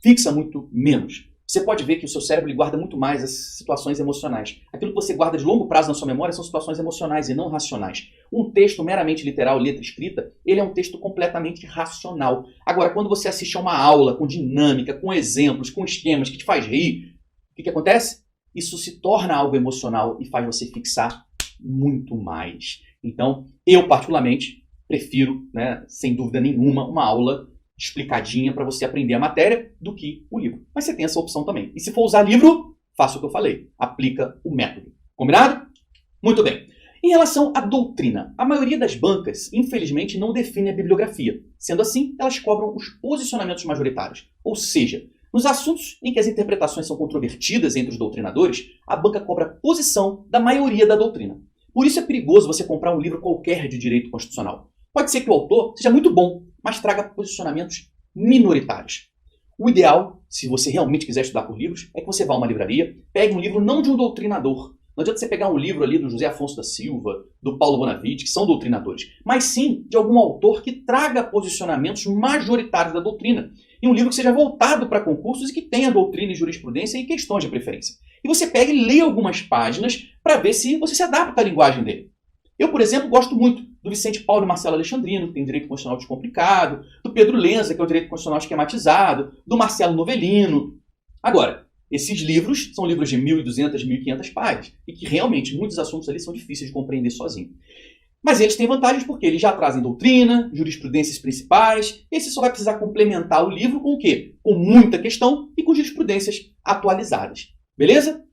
Speaker 1: fixa muito menos. Você pode ver que o seu cérebro ele guarda muito mais as situações emocionais. Aquilo que você guarda de longo prazo na sua memória são situações emocionais e não racionais. Um texto meramente literal, letra escrita, ele é um texto completamente racional. Agora, quando você assiste a uma aula com dinâmica, com exemplos, com esquemas que te faz rir, o que acontece? Isso se torna algo emocional e faz você fixar muito mais. Então, eu particularmente prefiro, sem dúvida nenhuma, uma aula explicadinha para você aprender a matéria do que o livro. Mas você tem essa opção também. E se for usar livro, faça o que eu falei. Aplica o método. Combinado? Muito bem. Em relação à doutrina, a maioria das bancas, infelizmente, não define a bibliografia. Sendo assim, elas cobram os posicionamentos majoritários. Ou seja, nos assuntos em que as interpretações são controvertidas entre os doutrinadores, a banca cobra a posição da maioria da doutrina. Por isso é perigoso você comprar um livro qualquer de direito constitucional. Pode ser que o autor seja muito bom, mas traga posicionamentos minoritários. O ideal, se você realmente quiser estudar por livros, é que você vá a uma livraria, pegue um livro não de um doutrinador. Não adianta você pegar um livro ali do José Afonso da Silva, do Paulo Bonavide, que são doutrinadores, mas sim de algum autor que traga posicionamentos majoritários da doutrina. E um livro que seja voltado para concursos e que tenha doutrina e jurisprudência e questões de preferência. E você pega e lê algumas páginas para ver se você se adapta à linguagem dele. Eu, por exemplo, gosto muito do Vicente Paulo e Marcelo Alexandrino, que tem direito constitucional descomplicado, do Pedro Lenza, que é o direito constitucional esquematizado, do Marcelo Novelino. Agora, esses livros são livros de 1.200, 1.500 páginas, e que realmente muitos assuntos ali são difíceis de compreender sozinho. Mas eles têm vantagens porque eles já trazem doutrina, jurisprudências principais, e você só vai precisar complementar o livro com o quê? Com muita questão e com jurisprudências atualizadas. Beleza?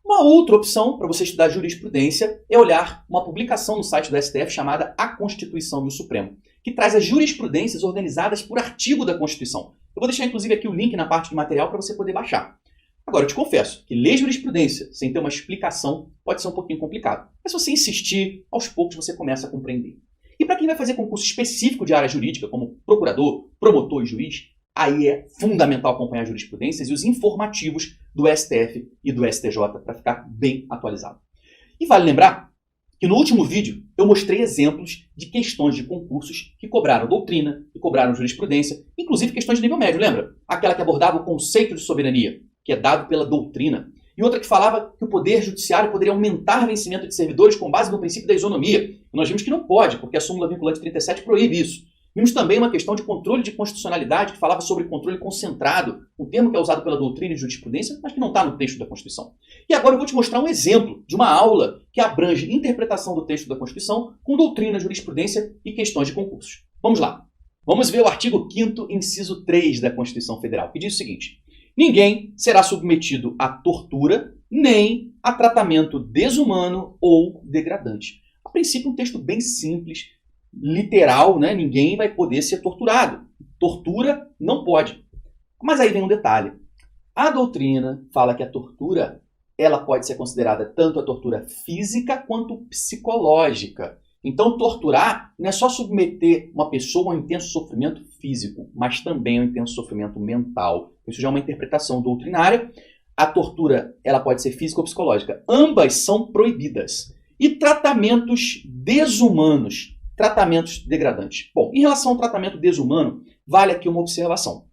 Speaker 1: Uma outra opção para você estudar jurisprudência é olhar uma publicação no site do STF chamada A Constituição e o Supremo, que traz as jurisprudências organizadas por artigo da Constituição. Eu vou deixar inclusive aqui o link na parte do material para você poder baixar. Agora, eu te confesso que ler jurisprudência sem ter uma explicação pode ser um pouquinho complicado. Mas se você insistir, aos poucos você começa a compreender. E para quem vai fazer concurso específico de área jurídica, como procurador, promotor e juiz, aí é fundamental acompanhar jurisprudências e os informativos do STF e do STJ para ficar bem atualizado. E vale lembrar que no último vídeo eu mostrei exemplos de questões de concursos que cobraram doutrina, que cobraram jurisprudência, inclusive questões de nível médio, lembra? Aquela que abordava o conceito de soberania, que é dado pela doutrina, e outra que falava que o Poder Judiciário poderia aumentar vencimento de servidores com base no princípio da isonomia. E nós vimos que não pode, porque a súmula vinculante 37 proíbe isso. Vimos também uma questão de controle de constitucionalidade que falava sobre controle concentrado, um termo que é usado pela doutrina e jurisprudência, mas que não está no texto da Constituição. E agora eu vou te mostrar um exemplo de uma aula que abrange interpretação do texto da Constituição com doutrina, jurisprudência e questões de concursos. Vamos lá. Vamos ver o artigo 5º, inciso 3 da Constituição Federal, que diz o seguinte: ninguém será submetido a tortura nem a tratamento desumano ou degradante. A princípio, um texto bem simples, literal, né? Ninguém vai poder ser torturado. Tortura não pode. Mas aí vem um detalhe. A doutrina fala que a tortura ela pode ser considerada tanto a tortura física quanto psicológica. Então, torturar não é só submeter uma pessoa a um intenso sofrimento físico, mas também a um intenso sofrimento mental. Isso já é uma interpretação doutrinária. A tortura ela pode ser física ou psicológica. Ambas são proibidas. E tratamentos desumanos tratamentos degradantes. Bom, em relação ao tratamento desumano, vale aqui uma observação.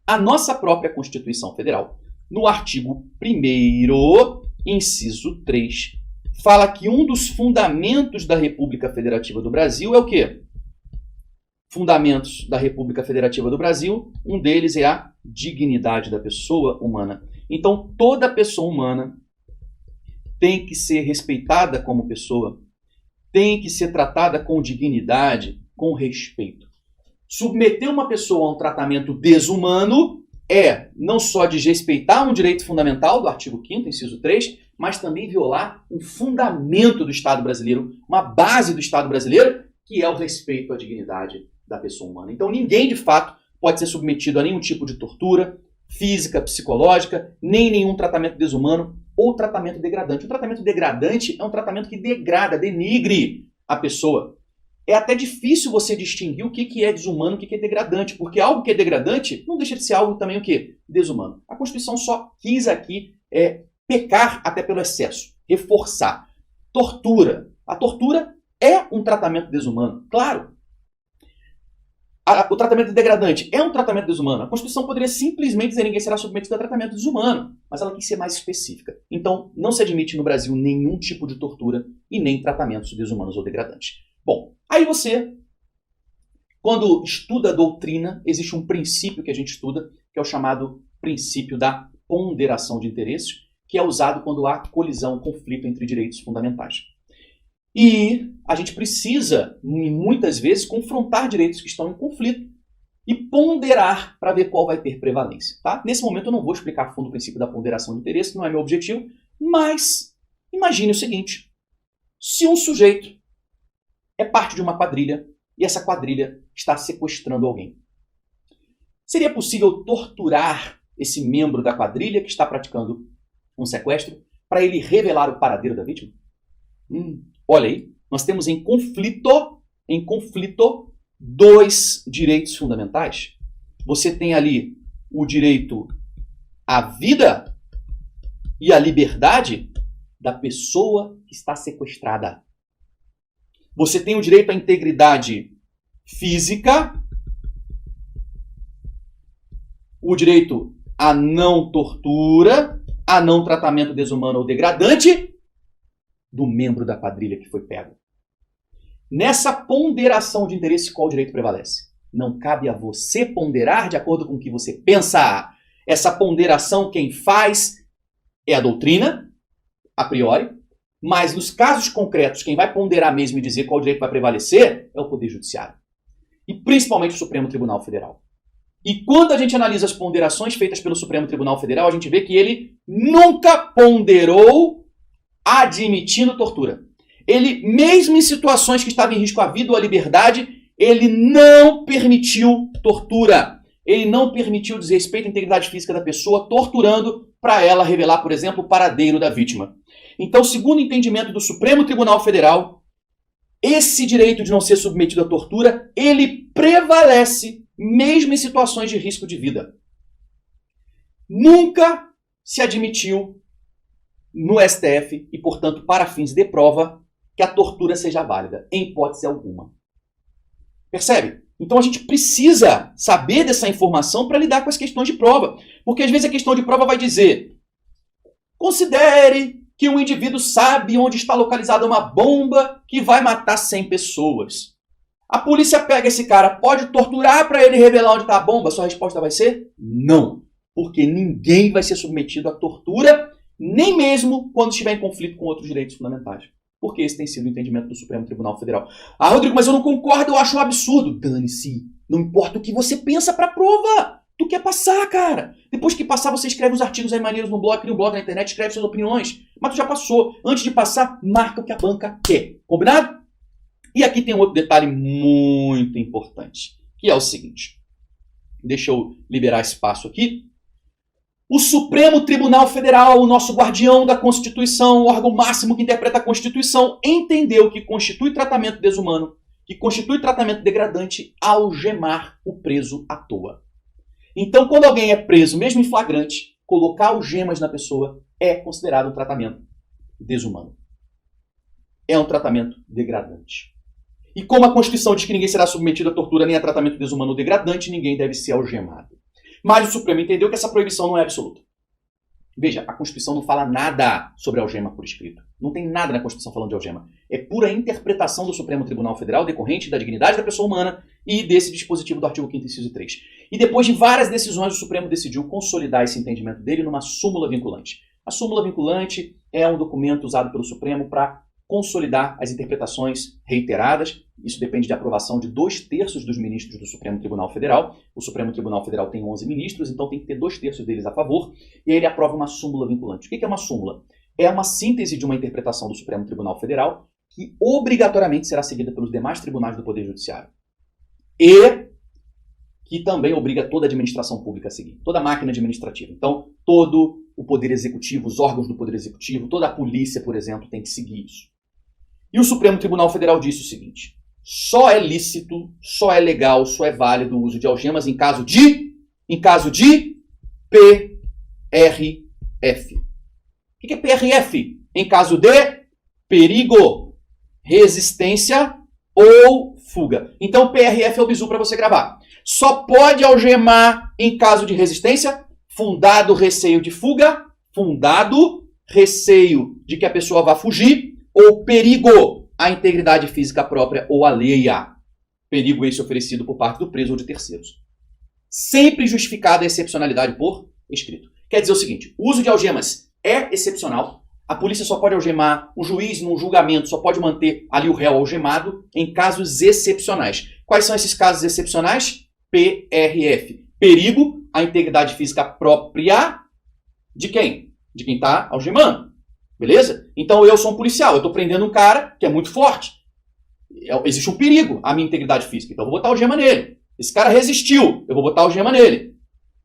Speaker 1: A nossa própria Constituição Federal, no artigo 1º, inciso 3, fala que um dos fundamentos da República Federativa do Brasil é o quê? Fundamentos da República Federativa do Brasil, um deles é a dignidade da pessoa humana. Então, toda pessoa humana tem que ser respeitada como pessoa, tem que ser tratada com dignidade, com respeito. Submeter uma pessoa a um tratamento desumano é não só desrespeitar um direito fundamental do artigo 5º, inciso 3, mas também violar um fundamento do Estado brasileiro, uma base do Estado brasileiro, que é o respeito à dignidade da pessoa humana. Então ninguém, de fato, pode ser submetido a nenhum tipo de tortura física, psicológica, nem nenhum tratamento desumano ou tratamento degradante. O tratamento degradante é um tratamento que degrada, denigre a pessoa. É até difícil você distinguir o que é desumano e o que é degradante, porque algo que é degradante não deixa de ser algo também o quê? Desumano. A Constituição só quis aqui pecar até pelo excesso, reforçar. Tortura. A tortura é um tratamento desumano, claro. O tratamento degradante é um tratamento desumano. A Constituição poderia simplesmente dizer que ninguém será submetido a tratamento desumano, mas ela quis ser mais específica. Então, não se admite no Brasil nenhum tipo de tortura e nem tratamentos desumanos ou degradantes. Bom, aí você, quando estuda a doutrina, existe um princípio que a gente estuda, que é o chamado princípio da ponderação de interesses, que é usado quando há colisão, conflito entre direitos fundamentais. E a gente precisa, muitas vezes, confrontar direitos que estão em conflito e ponderar para ver qual vai ter prevalência. Tá? Nesse momento eu não vou explicar a fundo o princípio da ponderação de interesse, não é meu objetivo, mas imagine o seguinte: se um sujeito é parte de uma quadrilha e essa quadrilha está sequestrando alguém, seria possível torturar esse membro da quadrilha que está praticando um sequestro para ele revelar o paradeiro da vítima? Olha aí, nós temos em conflito dois direitos fundamentais. Você tem ali o direito à vida e à liberdade da pessoa que está sequestrada. Você tem o direito à integridade física, o direito à não tortura, a não tratamento desumano ou degradante do membro da quadrilha que foi pego. Nessa ponderação de interesse, qual direito prevalece? Não cabe a você ponderar de acordo com o que você pensa. Essa ponderação quem faz é a doutrina, a priori, mas nos casos concretos, quem vai ponderar mesmo e dizer qual direito vai prevalecer é o Poder Judiciário. E principalmente o Supremo Tribunal Federal. E quando a gente analisa as ponderações feitas pelo Supremo Tribunal Federal, a gente vê que ele nunca ponderou admitindo tortura. Ele, mesmo em situações que estavam em risco a vida ou a liberdade, ele não permitiu tortura. Ele não permitiu desrespeito à integridade física da pessoa, torturando para ela revelar, por exemplo, o paradeiro da vítima. Então, segundo o entendimento do Supremo Tribunal Federal, esse direito de não ser submetido à tortura, ele prevalece mesmo em situações de risco de vida. Nunca se admitiu no STF e, portanto, para fins de prova, que a tortura seja válida, em hipótese alguma. Percebe? Então a gente precisa saber dessa informação para lidar com as questões de prova. Porque às vezes a questão de prova vai dizer: considere que o indivíduo sabe onde está localizada uma bomba que vai matar 100 pessoas. A polícia pega esse cara, pode torturar para ele revelar onde está a bomba? Sua resposta vai ser não. Porque ninguém vai ser submetido à tortura, nem mesmo quando estiver em conflito com outros direitos fundamentais. Porque esse tem sido o entendimento do Supremo Tribunal Federal. Ah, Rodrigo, mas eu não concordo, eu acho um absurdo. Dane-se. Não importa o que você pensa para a prova. Tu quer passar, cara. Depois que passar, você escreve uns artigos aí maneiros no blog, cria um blog na internet, escreve suas opiniões. Mas tu já passou. Antes de passar, marca o que a banca quer. Combinado? E aqui tem um outro detalhe muito importante, que é o seguinte. Deixa eu liberar espaço aqui. O Supremo Tribunal Federal, o nosso guardião da Constituição, o órgão máximo que interpreta a Constituição, entendeu que constitui tratamento desumano, que constitui tratamento degradante algemar o preso à toa. Então, quando alguém é preso, mesmo em flagrante, colocar algemas na pessoa é considerado um tratamento desumano. É um tratamento degradante. E como a Constituição diz que ninguém será submetido a tortura nem a tratamento desumano ou degradante, ninguém deve ser algemado. Mas o Supremo entendeu que essa proibição não é absoluta. Veja, a Constituição não fala nada sobre algema por escrito. Não tem nada na Constituição falando de algema. É pura interpretação do Supremo Tribunal Federal decorrente da dignidade da pessoa humana e desse dispositivo do artigo 5º, inciso 3. E depois de várias decisões, o Supremo decidiu consolidar esse entendimento dele numa súmula vinculante. A súmula vinculante é um documento usado pelo Supremo para consolidar as interpretações reiteradas. Isso depende de aprovação de 2/3 dos ministros do Supremo Tribunal Federal. O Supremo Tribunal Federal tem 11 ministros, então tem que ter 2/3 deles a favor. E aí ele aprova uma súmula vinculante. O que é uma súmula? É uma síntese de uma interpretação do Supremo Tribunal Federal que obrigatoriamente será seguida pelos demais tribunais do Poder Judiciário. E que também obriga toda a administração pública a seguir, toda a máquina administrativa. Então, todo o Poder Executivo, os órgãos do Poder Executivo, toda a polícia, por exemplo, tem que seguir isso. E o Supremo Tribunal Federal disse o seguinte: só é lícito, só é legal, só é válido o uso de algemas em caso de PRF. O que é PRF? Em caso de perigo, resistência ou fuga. Então PRF é o bizu para você gravar. Só pode algemar em caso de resistência, fundado receio de fuga, fundado receio de que a pessoa vá fugir, ou perigo à integridade física própria ou alheia. Perigo esse oferecido por parte do preso ou de terceiros. Sempre justificada a excepcionalidade por escrito. Quer dizer o seguinte: o uso de algemas é excepcional. A polícia só pode algemar, o juiz, num julgamento, só pode manter ali o réu algemado em casos excepcionais. Quais são esses casos excepcionais? PRF. Perigo à integridade física própria de quem? De quem está algemando. Beleza? Então eu sou um policial, eu estou prendendo um cara que é muito forte. Existe um perigo à minha integridade física, então eu vou botar algema nele. Esse cara resistiu, eu vou botar algema nele.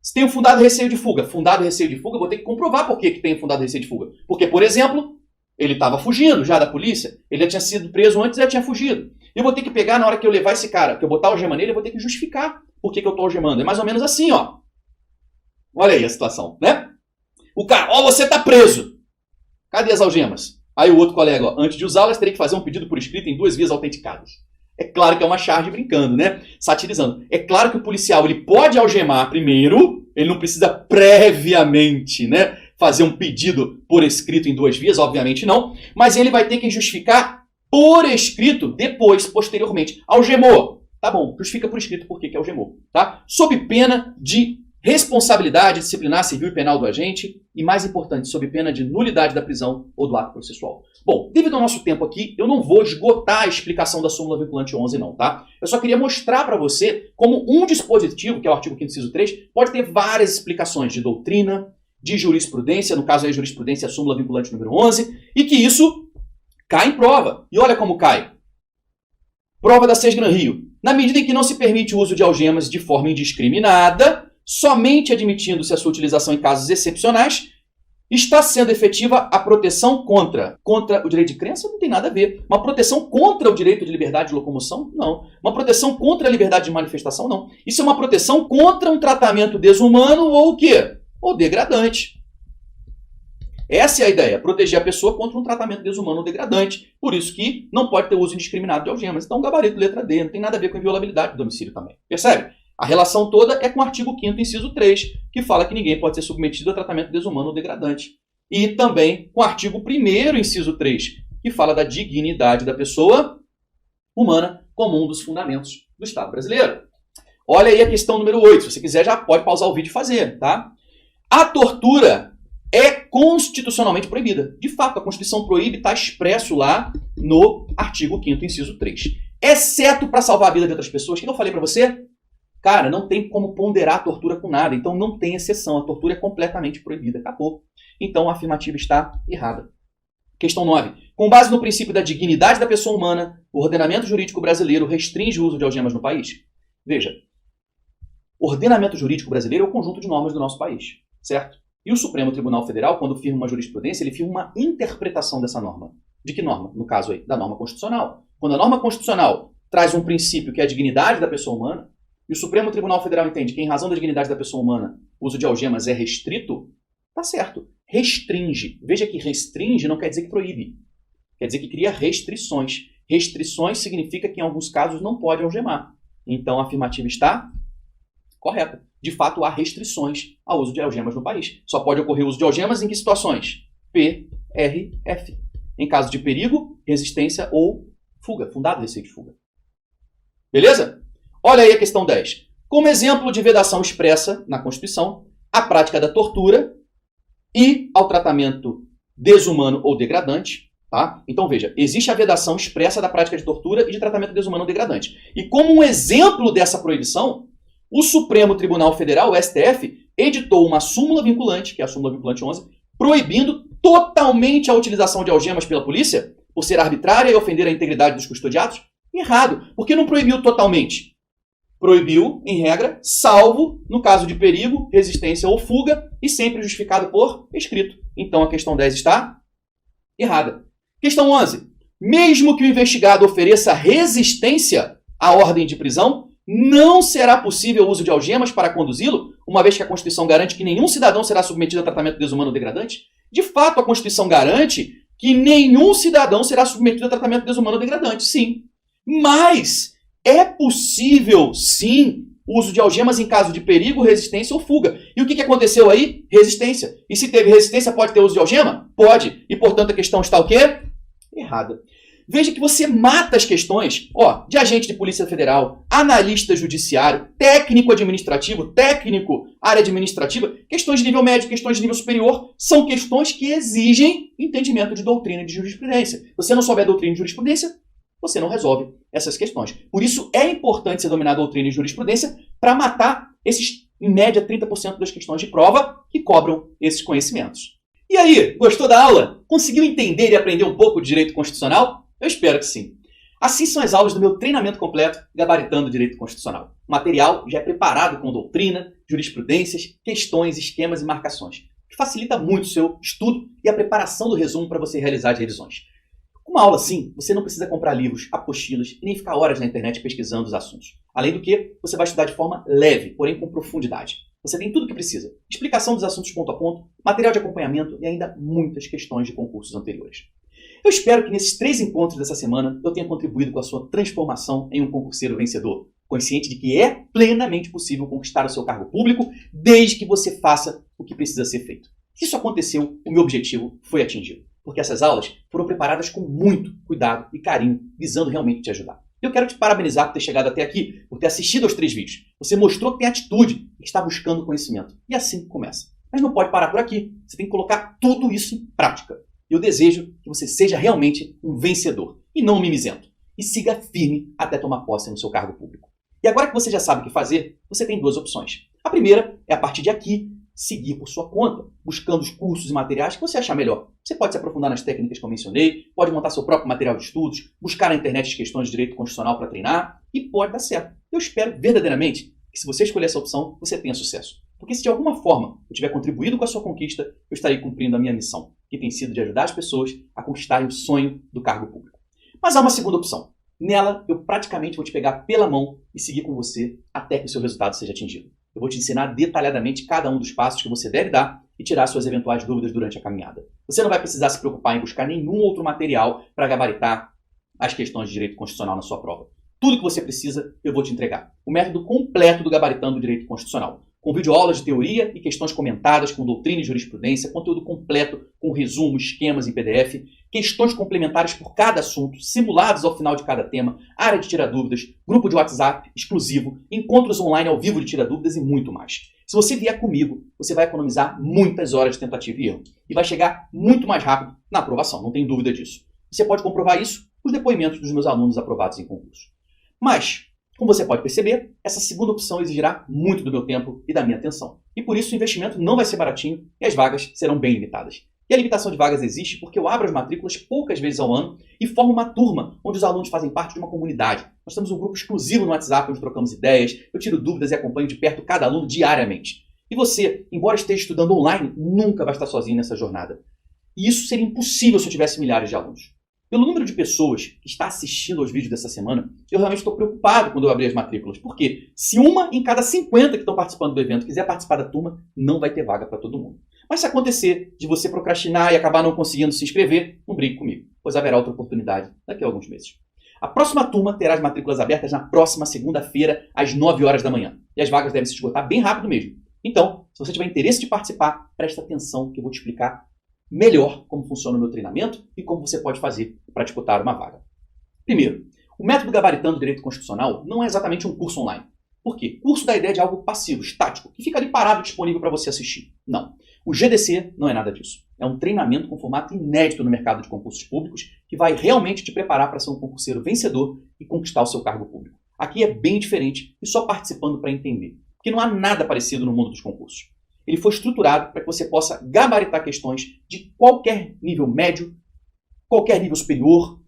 Speaker 1: Se tem um fundado receio de fuga, eu vou ter que comprovar por que tem um fundado receio de fuga. Porque, por exemplo, ele estava fugindo já da polícia, ele já tinha sido preso antes e já tinha fugido. Eu vou ter que pegar, na hora que eu levar esse cara, que eu botar algema nele, eu vou ter que justificar por que eu estou algemando. É mais ou menos assim, ó. Olha aí a situação, né? O cara, ó, você está preso. Cadê as algemas? Aí o outro colega, ó, antes de usá-las, teria que fazer um pedido por escrito em 2 vias autenticadas. É claro que é uma charge brincando, né? Satirizando. É claro que o policial ele pode algemar primeiro, ele não precisa previamente, né, fazer um pedido por escrito em 2 vias, obviamente não, mas ele vai ter que justificar por escrito depois, posteriormente. Algemou. Tá bom, justifica por escrito por que algemou, tá? Sob pena de responsabilidade disciplinar civil e penal do agente e, mais importante, sob pena de nulidade da prisão ou do ato processual. Bom, devido ao nosso tempo aqui, eu não vou esgotar a explicação da súmula vinculante 11 não, tá? Eu só queria mostrar para você como um dispositivo, que é o artigo 5º, inciso 3, pode ter várias explicações de doutrina, de jurisprudência, no caso aí jurisprudência, a súmula vinculante número 11, e que isso cai em prova. E olha como cai. Prova da SESGRAN Rio. Na medida em que não se permite o uso de algemas de forma indiscriminada, somente admitindo-se a sua utilização em casos excepcionais, está sendo efetiva a proteção contra o direito de crença? Não tem nada a ver. Uma proteção contra o direito de liberdade de locomoção? Não. Uma proteção contra a liberdade de manifestação? Não. Isso é uma proteção contra um tratamento desumano ou o quê? Ou degradante. Essa é a ideia, proteger a pessoa contra um tratamento desumano ou degradante. Por isso que não pode ter uso indiscriminado de algemas. Então, gabarito letra D, não tem nada a ver com a inviolabilidade do domicílio também. Percebe? A relação toda é com o artigo 5º, inciso 3, que fala que ninguém pode ser submetido a tratamento desumano ou degradante. E também com o artigo 1º, inciso 3, que fala da dignidade da pessoa humana como um dos fundamentos do Estado brasileiro. Olha aí a questão número 8. Se você quiser, já pode pausar o vídeo e fazer, tá? A tortura é constitucionalmente proibida. De fato, a Constituição proíbe, está expresso lá no artigo 5º, inciso 3. Exceto para salvar a vida de outras pessoas. O que eu falei para você? Cara, não tem como ponderar a tortura com nada, então não tem exceção. A tortura é completamente proibida. Acabou. Então a afirmativa está errada. Questão 9. Com base no princípio da dignidade da pessoa humana, o ordenamento jurídico brasileiro restringe o uso de algemas no país? Veja, o ordenamento jurídico brasileiro é o conjunto de normas do nosso país, certo? E o Supremo Tribunal Federal, quando firma uma jurisprudência, ele firma uma interpretação dessa norma. De que norma? No caso aí, da norma constitucional. Quando a norma constitucional traz um princípio que é a dignidade da pessoa humana, e o Supremo Tribunal Federal entende que, em razão da dignidade da pessoa humana, o uso de algemas é restrito, tá certo. Restringe. Veja que restringe não quer dizer que proíbe. Quer dizer que cria restrições. Restrições significa que em alguns casos não pode algemar. Então a afirmativa está correta. De fato, há restrições ao uso de algemas no país. Só pode ocorrer o uso de algemas em que situações? P, R, F. Em caso de perigo, resistência ou fuga, fundado receio de fuga. Beleza? Olha aí a questão 10. Como exemplo de vedação expressa na Constituição, a prática da tortura e ao tratamento desumano ou degradante. Tá? Então veja, existe a vedação expressa da prática de tortura e de tratamento desumano ou degradante. E como um exemplo dessa proibição, o Supremo Tribunal Federal, o STF, editou uma súmula vinculante, que é a súmula vinculante 11, proibindo totalmente a utilização de algemas pela polícia, por ser arbitrária e ofender a integridade dos custodiados? Errado. Por que não proibiu totalmente? Proibiu, em regra, salvo no caso de perigo, resistência ou fuga, e sempre justificado por escrito. Então a questão 10 está errada. Questão 11. Mesmo que o investigado ofereça resistência à ordem de prisão, não será possível o uso de algemas para conduzi-lo, uma vez que a Constituição garante que nenhum cidadão será submetido a tratamento desumano ou degradante? De fato, a Constituição garante que nenhum cidadão será submetido a tratamento desumano ou degradante, sim. Mas é possível, sim, o uso de algemas em caso de perigo, resistência ou fuga. E o que aconteceu aí? Resistência. E se teve resistência, pode ter uso de algema? Pode. E, portanto, a questão está o quê? Errada. Veja que você mata as questões de agente de Polícia Federal, analista judiciário, técnico administrativo, técnico área administrativa, questões de nível médio, questões de nível superior, são questões que exigem entendimento de doutrina e de jurisprudência. Se você não souber doutrina e jurisprudência, você não resolve essas questões. Por isso é importante você dominar a doutrina e jurisprudência para matar esses, em média, 30% das questões de prova que cobram esses conhecimentos. E aí, gostou da aula? Conseguiu entender e aprender um pouco de direito constitucional? Eu espero que sim. Assim são as aulas do meu treinamento completo Gabaritando Direito Constitucional. O material já é preparado com doutrina, jurisprudências, questões, esquemas e marcações, que facilita muito o seu estudo e a preparação do resumo para você realizar as revisões. Com uma aula assim, você não precisa comprar livros, apostilas e nem ficar horas na internet pesquisando os assuntos. Além do que, você vai estudar de forma leve, porém com profundidade. Você tem tudo o que precisa. Explicação dos assuntos ponto a ponto, material de acompanhamento e ainda muitas questões de concursos anteriores. Eu espero que nesses 3 encontros dessa semana eu tenha contribuído com a sua transformação em um concurseiro vencedor, consciente de que é plenamente possível conquistar o seu cargo público desde que você faça o que precisa ser feito. Se isso aconteceu, o meu objetivo foi atingido, porque essas aulas foram preparadas com muito cuidado e carinho, visando realmente te ajudar. Eu quero te parabenizar por ter chegado até aqui, por ter assistido aos 3 vídeos. Você mostrou que tem atitude e que está buscando conhecimento. E assim começa. Mas não pode parar por aqui. Você tem que colocar tudo isso em prática. Eu desejo que você seja realmente um vencedor e não um mimizento. E siga firme até tomar posse no seu cargo público. E agora que você já sabe o que fazer, você tem 2 opções. A primeira é, a partir de aqui, seguir por sua conta, buscando os cursos e materiais que você achar melhor. Você pode se aprofundar nas técnicas que eu mencionei, pode montar seu próprio material de estudos, buscar na internet as questões de direito constitucional para treinar e pode dar certo. Eu espero verdadeiramente que, se você escolher essa opção, você tenha sucesso. Porque se de alguma forma eu tiver contribuído com a sua conquista, eu estarei cumprindo a minha missão, que tem sido de ajudar as pessoas a conquistarem o sonho do cargo público. Mas há uma segunda opção. Nela, eu praticamente vou te pegar pela mão e seguir com você até que o seu resultado seja atingido. Eu vou te ensinar detalhadamente cada um dos passos que você deve dar e tirar suas eventuais dúvidas durante a caminhada. Você não vai precisar se preocupar em buscar nenhum outro material para gabaritar as questões de direito constitucional na sua prova. Tudo que você precisa, eu vou te entregar. O método completo do Gabaritando o Direito Constitucional. Com videoaulas de teoria e questões comentadas com doutrina e jurisprudência, conteúdo completo com resumo, esquemas em PDF, questões complementares por cada assunto, simulados ao final de cada tema, área de tirar dúvidas, grupo de WhatsApp exclusivo, encontros online ao vivo de tirar dúvidas e muito mais. Se você vier comigo, você vai economizar muitas horas de tentativa e erro e vai chegar muito mais rápido na aprovação, não tem dúvida disso. Você pode comprovar isso com os depoimentos dos meus alunos aprovados em concurso. Mas, como você pode perceber, essa segunda opção exigirá muito do meu tempo e da minha atenção. E por isso o investimento não vai ser baratinho e as vagas serão bem limitadas. E a limitação de vagas existe porque eu abro as matrículas poucas vezes ao ano e formo uma turma onde os alunos fazem parte de uma comunidade. Nós temos um grupo exclusivo no WhatsApp onde trocamos ideias, eu tiro dúvidas e acompanho de perto cada aluno diariamente. E você, embora esteja estudando online, nunca vai estar sozinho nessa jornada. E isso seria impossível se eu tivesse milhares de alunos. Pelo número de pessoas que está assistindo aos vídeos dessa semana, eu realmente estou preocupado quando eu abrir as matrículas. Porque se uma em cada 50 que estão participando do evento quiser participar da turma, não vai ter vaga para todo mundo. Mas se acontecer de você procrastinar e acabar não conseguindo se inscrever, não brigue comigo, pois haverá outra oportunidade daqui a alguns meses. A próxima turma terá as matrículas abertas na próxima segunda-feira, às 9 horas da manhã. E as vagas devem se esgotar bem rápido mesmo. Então, se você tiver interesse de participar, presta atenção que eu vou te explicar melhor como funciona o meu treinamento e como você pode fazer para disputar uma vaga. Primeiro, o método Gabaritando Direito Constitucional não é exatamente um curso online. Por quê? Curso dá a ideia de algo passivo, estático, que fica ali parado disponível para você assistir. Não. O GDC não é nada disso. É um treinamento com formato inédito no mercado de concursos públicos que vai realmente te preparar para ser um concurseiro vencedor e conquistar o seu cargo público. Aqui é bem diferente e só participando para entender. Porque não há nada parecido no mundo dos concursos. Ele foi estruturado para que você possa gabaritar questões de qualquer nível médio, qualquer nível superior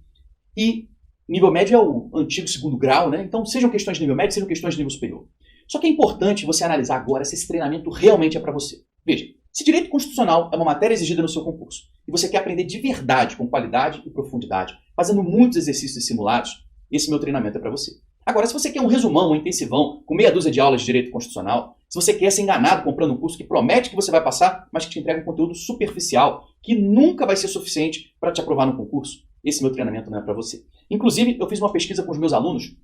Speaker 1: e nível médio é o antigo segundo grau, né? Então, sejam questões de nível médio, sejam questões de nível superior. Só que é importante você analisar agora se esse treinamento realmente é para você. Veja, se direito constitucional é uma matéria exigida no seu concurso e você quer aprender de verdade, com qualidade e profundidade, fazendo muitos exercícios e simulados, esse meu treinamento é para você. Agora, se você quer um resumão, um intensivão, com meia dúzia de aulas de direito constitucional, se você quer ser enganado comprando um curso que promete que você vai passar, mas que te entrega um conteúdo superficial, que nunca vai ser suficiente para te aprovar no concurso, esse meu treinamento não é para você. Inclusive, eu fiz uma pesquisa com os meus alunos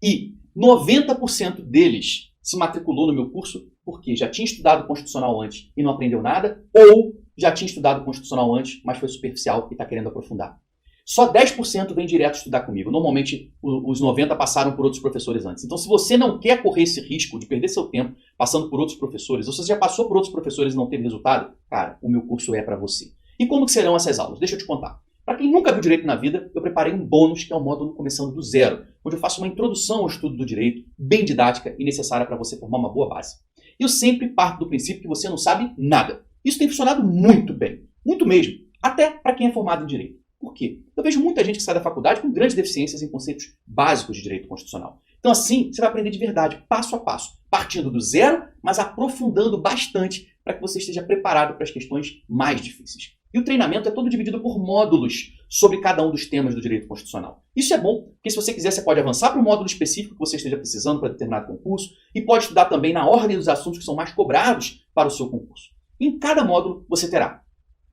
Speaker 1: e 90% deles se matriculou no meu curso porque já tinha estudado constitucional antes e não aprendeu nada, ou já tinha estudado constitucional antes, mas foi superficial e está querendo aprofundar. Só 10% vem direto estudar comigo. Normalmente, os 90% passaram por outros professores antes. Então, se você não quer correr esse risco de perder seu tempo passando por outros professores, ou se você já passou por outros professores e não teve resultado, cara, o meu curso é para você. E como que serão essas aulas? Deixa eu te contar. Para quem nunca viu direito na vida, eu preparei um bônus, que é um módulo começando do zero, onde eu faço uma introdução ao estudo do direito, bem didática e necessária para você formar uma boa base. Eu sempre parto do princípio que você não sabe nada. Isso tem funcionado muito bem, muito mesmo, até para quem é formado em direito. Por quê? Eu vejo muita gente que sai da faculdade com grandes deficiências em conceitos básicos de direito constitucional. Então assim, você vai aprender de verdade, passo a passo, partindo do zero, mas aprofundando bastante para que você esteja preparado para as questões mais difíceis. E o treinamento é todo dividido por módulos sobre cada um dos temas do direito constitucional. Isso é bom, porque se você quiser, você pode avançar para um módulo específico que você esteja precisando para determinado concurso e pode estudar também na ordem dos assuntos que são mais cobrados para o seu concurso. Em cada módulo, você terá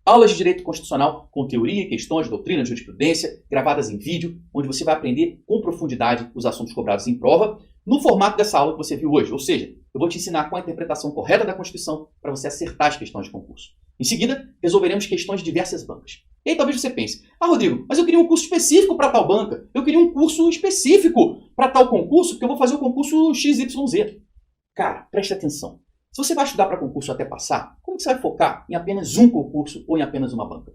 Speaker 1: aulas de direito constitucional com teoria, questões, doutrina, jurisprudência, gravadas em vídeo, onde você vai aprender com profundidade os assuntos cobrados em prova, no formato dessa aula que você viu hoje. Ou seja, eu vou te ensinar qual a interpretação correta da Constituição para você acertar as questões de concurso. Em seguida, resolveremos questões de diversas bancas. E aí talvez você pense, Rodrigo, mas eu queria um curso específico para tal banca. Eu queria um curso específico para tal concurso, porque eu vou fazer o concurso XYZ. Cara, preste atenção. Se você vai estudar para concurso até passar, como que você vai focar em apenas um concurso ou em apenas uma banca?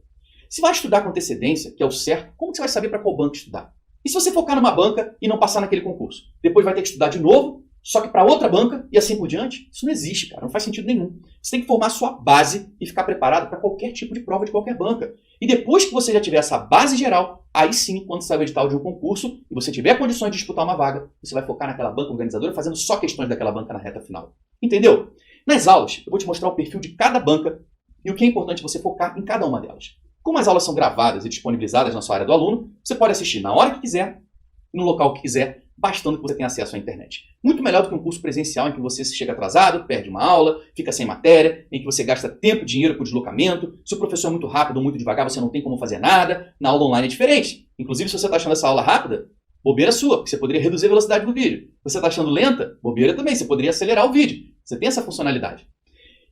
Speaker 1: Se vai estudar com antecedência, que é o certo, como que você vai saber para qual banca estudar? E se você focar numa banca e não passar naquele concurso? Depois vai ter que estudar de novo, só que para outra banca e assim por diante? Isso não existe, cara. Não faz sentido nenhum. Você tem que formar a sua base e ficar preparado para qualquer tipo de prova de qualquer banca. E depois que você já tiver essa base geral, aí sim, quando sair o edital de um concurso e você tiver condições de disputar uma vaga, você vai focar naquela banca organizadora fazendo só questões daquela banca na reta final. Entendeu? Nas aulas, eu vou te mostrar o perfil de cada banca e o que é importante você focar em cada uma delas. Como as aulas são gravadas e disponibilizadas na sua área do aluno, você pode assistir na hora que quiser, no local que quiser, bastando que você tenha acesso à internet. Muito melhor do que um curso presencial em que você chega atrasado, perde uma aula, fica sem matéria, em que você gasta tempo e dinheiro com deslocamento. Se o professor é muito rápido ou muito devagar, você não tem como fazer nada. Na aula online é diferente. Inclusive, se você está achando essa aula rápida, bobeira sua, porque você poderia reduzir a velocidade do vídeo. Se você está achando lenta, bobeira também, você poderia acelerar o vídeo. Você tem essa funcionalidade.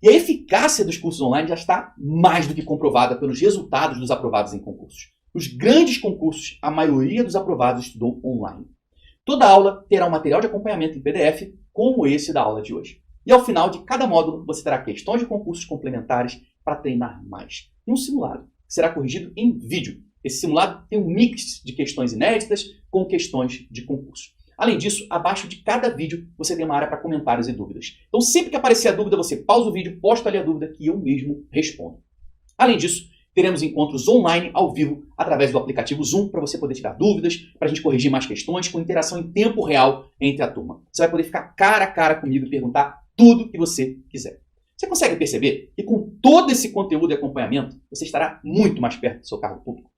Speaker 1: E a eficácia dos cursos online já está mais do que comprovada pelos resultados dos aprovados em concursos. Os grandes concursos, a maioria dos aprovados estudou online. Toda aula terá um material de acompanhamento em PDF, como esse da aula de hoje. E ao final de cada módulo, você terá questões de concursos complementares para treinar mais. E um simulado, que será corrigido em vídeo. Esse simulado tem um mix de questões inéditas com questões de concurso. Além disso, abaixo de cada vídeo, você tem uma área para comentários e dúvidas. Então, sempre que aparecer a dúvida, você pausa o vídeo, posta ali a dúvida que eu mesmo respondo. Além disso, teremos encontros online, ao vivo, através do aplicativo Zoom, para você poder tirar dúvidas, para a gente corrigir mais questões, com interação em tempo real entre a turma. Você vai poder ficar cara a cara comigo e perguntar tudo que você quiser. Você consegue perceber que com todo esse conteúdo e acompanhamento, você estará muito mais perto do seu cargo público?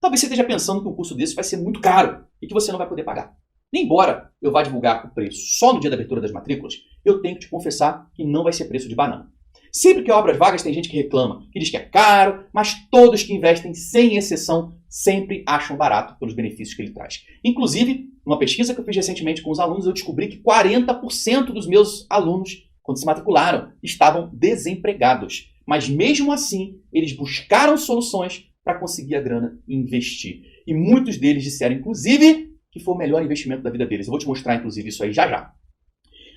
Speaker 1: Talvez você esteja pensando que um curso desse vai ser muito caro e que você não vai poder pagar. Embora eu vá divulgar o preço só no dia da abertura das matrículas, eu tenho que te confessar que não vai ser preço de banana. Sempre que obras vagas tem gente que reclama, que diz que é caro, mas todos que investem, sem exceção, sempre acham barato pelos benefícios que ele traz. Inclusive, numa pesquisa que eu fiz recentemente com os alunos, eu descobri que 40% dos meus alunos, quando se matricularam, estavam desempregados. Mas mesmo assim, eles buscaram soluções para conseguir a grana e investir. E muitos deles disseram, inclusive, que foi o melhor investimento da vida deles. Eu vou te mostrar, inclusive, isso aí já já.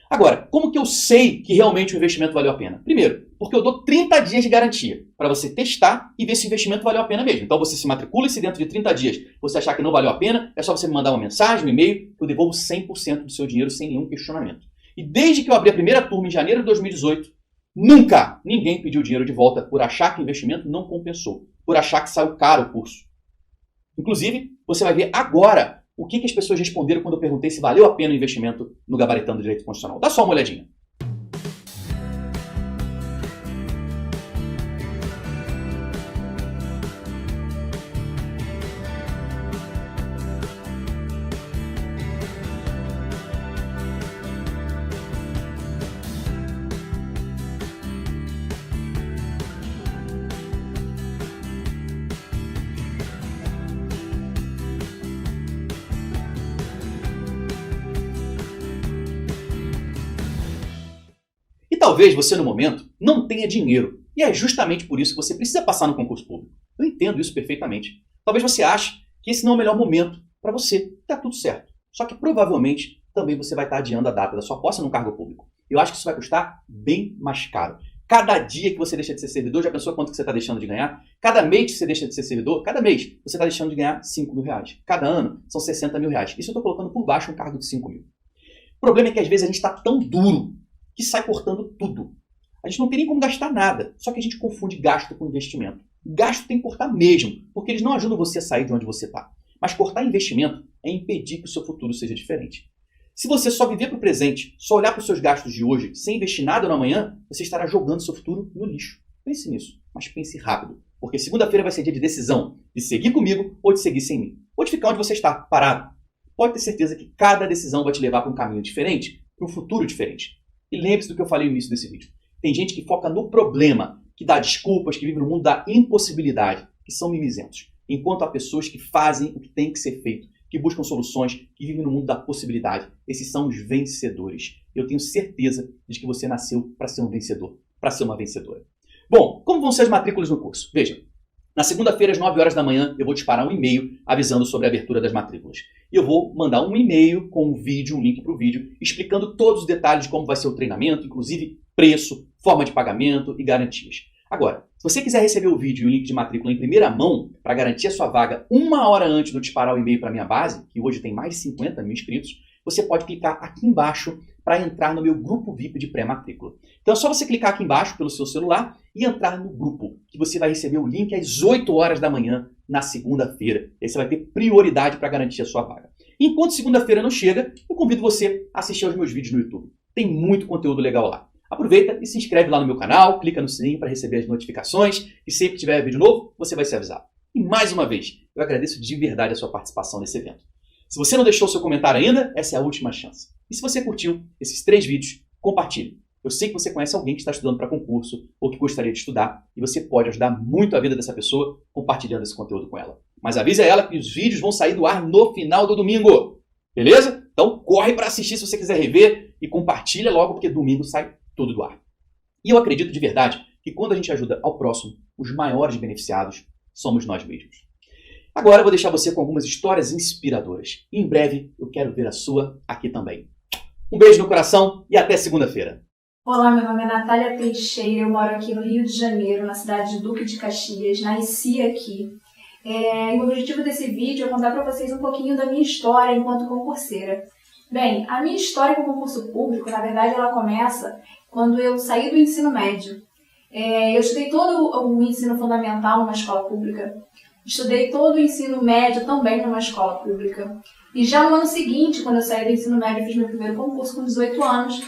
Speaker 1: Agora, como que eu sei que realmente o investimento valeu a pena? Primeiro, porque eu dou 30 dias de garantia para você testar e ver se o investimento valeu a pena mesmo. Então você se matricula e se dentro de 30 dias você achar que não valeu a pena, é só você me mandar uma mensagem, um e-mail, que eu devolvo 100% do seu dinheiro sem nenhum questionamento. E desde que eu abri a primeira turma em janeiro de 2018, nunca ninguém pediu dinheiro de volta por achar que o investimento não compensou, por achar que saiu caro o curso. Inclusive, você vai ver agora o que as pessoas responderam quando eu perguntei se valeu a pena o investimento no Gabaritando Direito Constitucional. Dá só uma olhadinha. Talvez você, no momento, não tenha dinheiro. E é justamente por isso que você precisa passar no concurso público. Eu entendo isso perfeitamente. Talvez você ache que esse não é o melhor momento para você. Está tudo certo. Só que provavelmente também você vai estar adiando a data da sua posse no cargo público. Eu acho que isso vai custar bem mais caro. Cada dia que você deixa de ser servidor, já pensou quanto que você está deixando de ganhar? Cada mês que você deixa de ser servidor, cada mês você está deixando de ganhar 5 mil reais. Cada ano são 60 mil reais. Isso eu estou colocando por baixo um cargo de 5 mil. O problema é que às vezes a gente está tão duro que sai cortando tudo. A gente não tem nem como gastar nada, só que a gente confunde gasto com investimento. Gasto tem que cortar mesmo, porque eles não ajudam você a sair de onde você está. Mas cortar investimento é impedir que o seu futuro seja diferente. Se você só viver para o presente, só olhar para os seus gastos de hoje, sem investir nada no amanhã, você estará jogando seu futuro no lixo. Pense nisso, mas pense rápido, porque segunda-feira vai ser dia de decisão, de seguir comigo ou de seguir sem mim. Ou de ficar onde você está, parado. Pode ter certeza que cada decisão vai te levar para um caminho diferente, para um futuro diferente. E lembre-se do que eu falei no início desse vídeo. Tem gente que foca no problema, que dá desculpas, que vive no mundo da impossibilidade, que são mimizentos. Enquanto há pessoas que fazem o que tem que ser feito, que buscam soluções, que vivem no mundo da possibilidade. Esses são os vencedores. Eu tenho certeza de que você nasceu para ser um vencedor, para ser uma vencedora. Bom, como vão ser as matrículas no curso? Veja, na segunda-feira, às 9 horas da manhã, eu vou disparar um e-mail avisando sobre a abertura das matrículas. E eu vou mandar um e-mail com um vídeo, um link para o vídeo, explicando todos os detalhes de como vai ser o treinamento, inclusive preço, forma de pagamento e garantias. Agora, se você quiser receber o vídeo e o link de matrícula em primeira mão, para garantir a sua vaga 1 hora antes de eu disparar o e-mail para a minha base, que hoje tem mais de 50 mil inscritos, você pode clicar aqui embaixo para entrar no meu grupo VIP de pré-matrícula. Então é só você clicar aqui embaixo pelo seu celular e entrar no grupo, que você vai receber o link às 8 horas da manhã na segunda-feira. Aí você vai ter prioridade para garantir a sua vaga. Enquanto segunda-feira não chega, eu convido você a assistir aos meus vídeos no YouTube. Tem muito conteúdo legal lá. Aproveita e se inscreve lá no meu canal, clica no sininho para receber as notificações e sempre que tiver vídeo novo, você vai ser avisado. E mais uma vez, eu agradeço de verdade a sua participação nesse evento. Se você não deixou seu comentário ainda, essa é a última chance. E se você curtiu esses 3 vídeos, compartilhe. Eu sei que você conhece alguém que está estudando para concurso ou que gostaria de estudar e você pode ajudar muito a vida dessa pessoa compartilhando esse conteúdo com ela. Mas avise a ela que os vídeos vão sair do ar no final do domingo. Beleza? Então corre para assistir se você quiser rever e compartilha logo porque domingo sai tudo do ar. E eu acredito de verdade que quando a gente ajuda ao próximo, os maiores beneficiados somos nós mesmos. Agora eu vou deixar você com algumas histórias inspiradoras. E em breve eu quero ver a sua aqui também. Um beijo no coração e até segunda-feira.
Speaker 3: Olá, meu nome é Natália Teixeira, eu moro aqui no Rio de Janeiro, na cidade de Duque de Caxias, nasci aqui. E o objetivo desse vídeo é contar para vocês um pouquinho da minha história enquanto concurseira. Bem, a minha história com o concurso público, na verdade, ela começa quando eu saí do ensino médio. Eu estudei todo o ensino fundamental numa escola pública, estudei todo o ensino médio também numa escola pública. E já no ano seguinte, quando eu saí do ensino médio, eu fiz meu primeiro concurso com 18 anos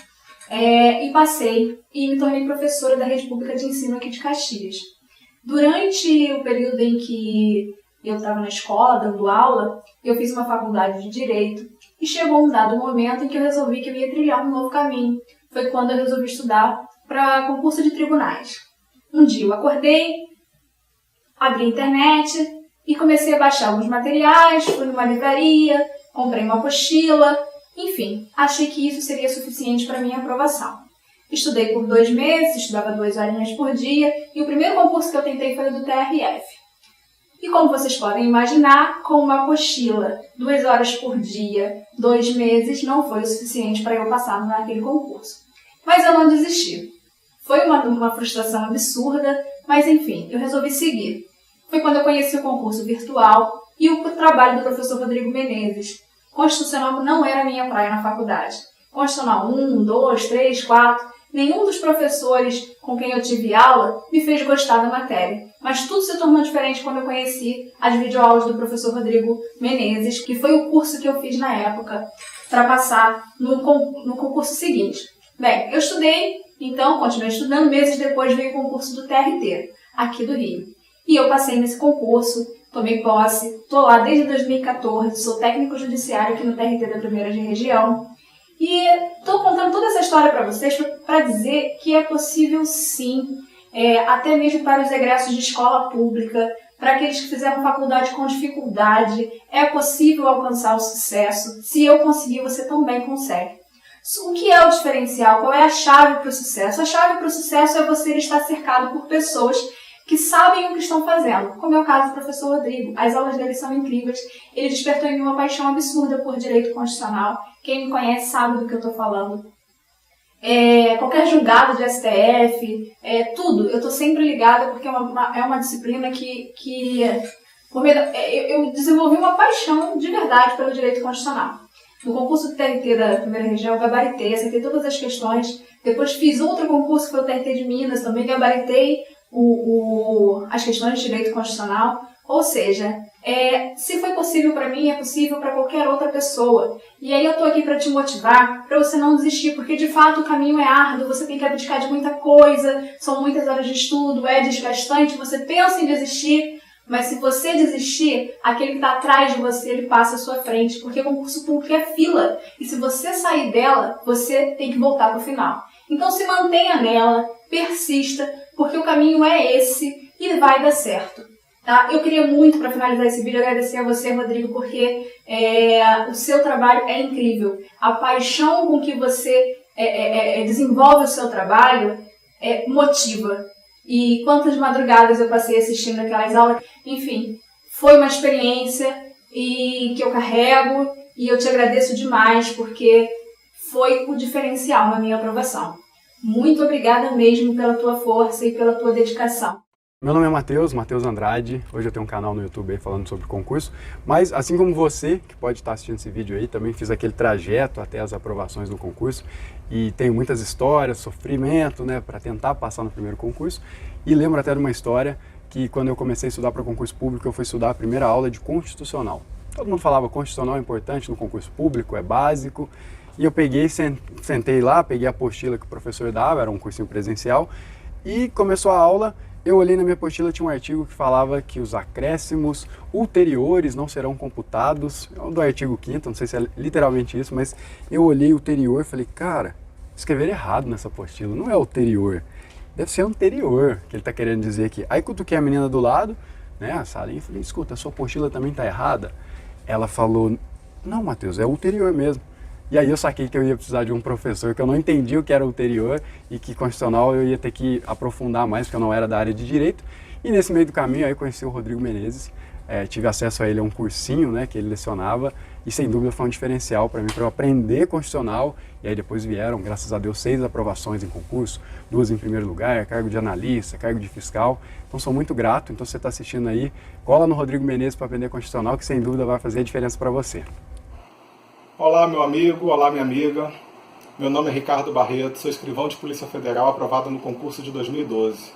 Speaker 3: e passei e me tornei professora da rede pública de ensino aqui de Caxias. Durante o período em que eu estava na escola dando aula, eu fiz uma faculdade de Direito e chegou um dado momento em que eu resolvi que eu ia trilhar um novo caminho. Foi quando eu resolvi estudar para concurso de tribunais. Um dia eu acordei, abri a internet e comecei a baixar alguns materiais, fui numa livraria, comprei uma apostila, enfim, achei que isso seria suficiente para minha aprovação. Estudei por 2 meses, estudava 2 horinhas por dia e o primeiro concurso que eu tentei foi o do TRF. E como vocês podem imaginar, com uma apostila, 2 horas por dia, 2 meses, não foi o suficiente para eu passar naquele concurso. Mas eu não desisti. Foi uma frustração absurda, mas enfim, eu resolvi seguir. Foi quando eu conheci o concurso virtual e o trabalho do professor Rodrigo Menezes. Constitucional não era a minha praia na faculdade. Constitucional 1, 2, 3, 4... Nenhum dos professores com quem eu tive aula me fez gostar da matéria, mas tudo se tornou diferente quando eu conheci as videoaulas do professor Rodrigo Menezes, que foi o curso que eu fiz na época para passar no concurso seguinte. Bem, eu estudei, então continuei estudando, meses depois veio o concurso do TRT, aqui do Rio. E eu passei nesse concurso, tomei posse, estou lá desde 2014, sou técnico judiciário aqui no TRT da Primeira de Região. E estou contando toda essa história para vocês para dizer que é possível sim, até mesmo para os egressos de escola pública, para aqueles que fizeram faculdade com dificuldade, é possível alcançar o sucesso. Se eu conseguir, você também consegue. O que é o diferencial? Qual é a chave para o sucesso? A chave para o sucesso é você estar cercado por pessoas que sabem o que estão fazendo, como é o caso do professor Rodrigo. As aulas dele são incríveis. Ele despertou em mim uma paixão absurda por direito constitucional. Quem me conhece sabe do que eu estou falando. Qualquer julgado de STF, tudo. Eu estou sempre ligada porque é uma disciplina que eu desenvolvi uma paixão de verdade pelo direito constitucional. No concurso do TRT da Primeira Região, eu gabaritei, acertei todas as questões. Depois fiz outro concurso, que foi o TRT de Minas, também gabaritei as questões de direito constitucional. Ou seja, se foi possível para mim, é possível para qualquer outra pessoa. E aí eu estou aqui para te motivar, para você não desistir, porque de fato o caminho é árduo, você tem que abdicar de muita coisa, são muitas horas de estudo, é desgastante, você pensa em desistir, mas se você desistir, aquele que está atrás de você, ele passa à sua frente, porque concurso público é fila, e se você sair dela, você tem que voltar para o final. Então se mantenha nela, persista, porque o caminho é esse e vai dar certo. Tá? Eu queria muito, para finalizar esse vídeo, agradecer a você, Rodrigo, porque o seu trabalho é incrível. A paixão com que você desenvolve o seu trabalho motiva. E quantas madrugadas eu passei assistindo aquelas aulas. Enfim, foi uma experiência que eu carrego e eu te agradeço demais, porque foi o diferencial na minha aprovação. Muito obrigada mesmo pela tua força e pela tua dedicação.
Speaker 4: Meu nome é Matheus Andrade, hoje eu tenho um canal no YouTube aí falando sobre concurso, mas assim como você, que pode estar assistindo esse vídeo aí, também fiz aquele trajeto até as aprovações do concurso e tenho muitas histórias, sofrimento, né, para tentar passar no primeiro concurso, e lembro até de uma história que quando eu comecei a estudar para concurso público, eu fui estudar a primeira aula de constitucional. Todo mundo falava constitucional é importante no concurso público, é básico, e eu peguei, sentei lá, peguei a apostila que o professor dava, era um cursinho presencial, e começou a aula. Eu olhei na minha apostila, tinha um artigo que falava que os acréscimos ulteriores não serão computados, do artigo 5º, não sei se é literalmente isso, mas eu olhei ulterior e falei, cara, escreveram errado nessa apostila, não é ulterior, deve ser anterior, que ele está querendo dizer aqui. Aí cutuquei a menina do lado, né, a Sarinha, e falei, escuta, a sua apostila também está errada? Ela falou, não, Matheus, é ulterior mesmo. E aí eu saquei que eu ia precisar de um professor, que eu não entendi o que era ulterior e que constitucional eu ia ter que aprofundar mais, porque eu não era da área de direito. E nesse meio do caminho aí eu conheci o Rodrigo Menezes, tive acesso a ele a um cursinho, né, que ele lecionava, e sem dúvida foi um diferencial para mim, para eu aprender constitucional. E aí depois vieram, graças a Deus, 6 aprovações em concurso, 2 em primeiro lugar, cargo de analista, cargo de fiscal. Então sou muito grato, então você está assistindo aí, cola no Rodrigo Menezes para aprender constitucional, que sem dúvida vai fazer a diferença para você.
Speaker 5: Olá, meu amigo, olá, minha amiga. Meu nome é Ricardo Barreto, sou escrivão de Polícia Federal aprovado no concurso de 2012.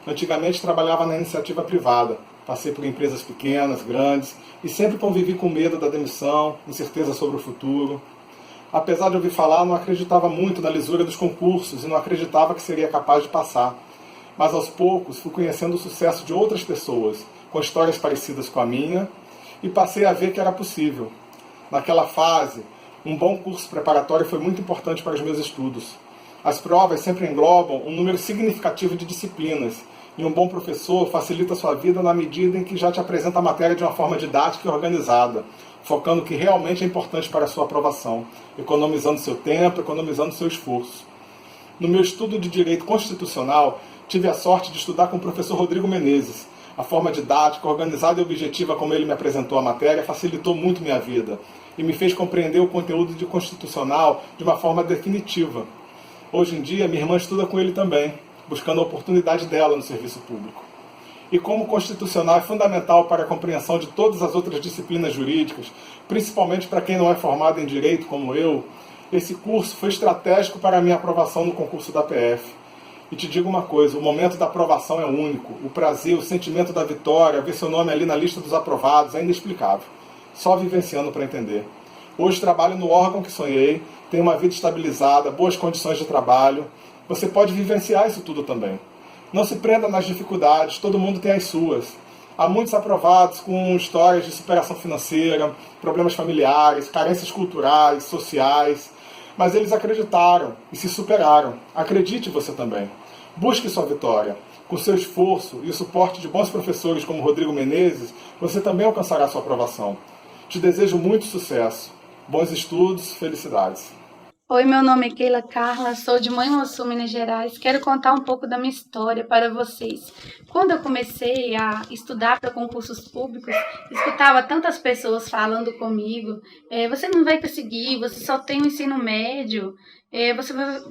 Speaker 5: Antigamente trabalhava na iniciativa privada, passei por empresas pequenas, grandes e sempre convivi com medo da demissão, incerteza sobre o futuro. Apesar de ouvir falar, não acreditava muito na lisura dos concursos e não acreditava que seria capaz de passar. Mas aos poucos fui conhecendo o sucesso de outras pessoas, com histórias parecidas com a minha, e passei a ver que era possível. Naquela fase, um bom curso preparatório foi muito importante para os meus estudos. As provas sempre englobam um número significativo de disciplinas, e um bom professor facilita a sua vida na medida em que já te apresenta a matéria de uma forma didática e organizada, focando o que realmente é importante para a sua aprovação, economizando seu tempo, economizando seu esforço. No meu estudo de Direito Constitucional, tive a sorte de estudar com o professor Rodrigo Menezes. A forma didática, organizada e objetiva como ele me apresentou a matéria facilitou muito minha vida e me fez compreender o conteúdo de constitucional de uma forma definitiva. Hoje em dia, minha irmã estuda com ele também, buscando a oportunidade dela no serviço público. E como o constitucional é fundamental para a compreensão de todas as outras disciplinas jurídicas, principalmente para quem não é formado em direito como eu, esse curso foi estratégico para a minha aprovação no concurso da PF. E te digo uma coisa, o momento da aprovação é único. O prazer, o sentimento da vitória, ver seu nome ali na lista dos aprovados é inexplicável. Só vivenciando para entender. Hoje trabalho no órgão que sonhei, tenho uma vida estabilizada, boas condições de trabalho. Você pode vivenciar isso tudo também. Não se prenda nas dificuldades, todo mundo tem as suas. Há muitos aprovados com histórias de superação financeira, problemas familiares, carências culturais, sociais, mas eles acreditaram e se superaram. Acredite você também. Busque sua vitória. Com seu esforço e o suporte de bons professores como Rodrigo Menezes, você também alcançará sua aprovação. Te desejo muito sucesso. Bons estudos, felicidades.
Speaker 6: Oi, meu nome é Keila Carla, sou de Manhuaçu, Minas Gerais. Quero contar um pouco da minha história para vocês. Quando eu comecei a estudar para concursos públicos, escutava tantas pessoas falando comigo, você não vai conseguir, você só tem o ensino médio,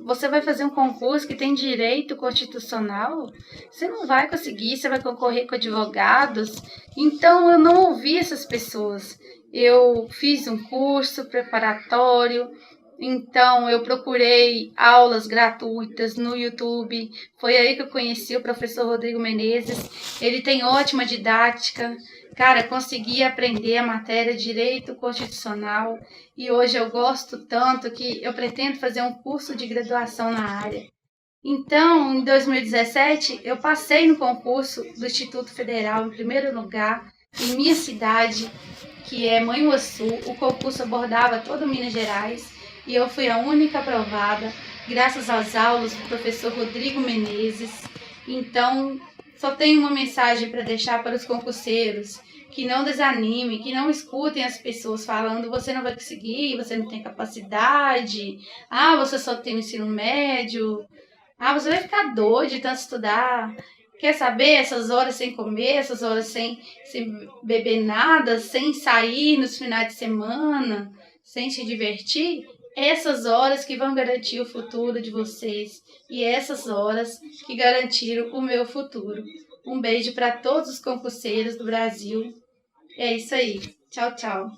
Speaker 6: você vai fazer um concurso que tem direito constitucional, você não vai conseguir, você vai concorrer com advogados. Então eu não ouvi essas pessoas. Eu fiz um curso preparatório. Então, eu procurei aulas gratuitas no YouTube. Foi aí que eu conheci o professor Rodrigo Menezes. Ele tem ótima didática. Cara, consegui aprender a matéria de Direito Constitucional. E hoje eu gosto tanto que eu pretendo fazer um curso de graduação na área. Então, em 2017, eu passei no concurso do Instituto Federal em primeiro lugar, em minha cidade, que é Manhuaçu. O concurso abordava todo Minas Gerais. E eu fui a única aprovada, graças às aulas do professor Rodrigo Menezes. Então, só tenho uma mensagem para deixar para os concurseiros, que não desanimem, que não escutem as pessoas falando: você não vai conseguir, você não tem capacidade, você só tem o ensino médio, você vai ficar doido de tanto estudar. Quer saber? Essas horas sem comer, essas horas sem beber nada, sem sair nos finais de semana, sem se divertir, essas horas que vão garantir o futuro de vocês e essas horas que garantiram o meu futuro. Um beijo para todos os concurseiros do Brasil. É isso aí. Tchau, tchau.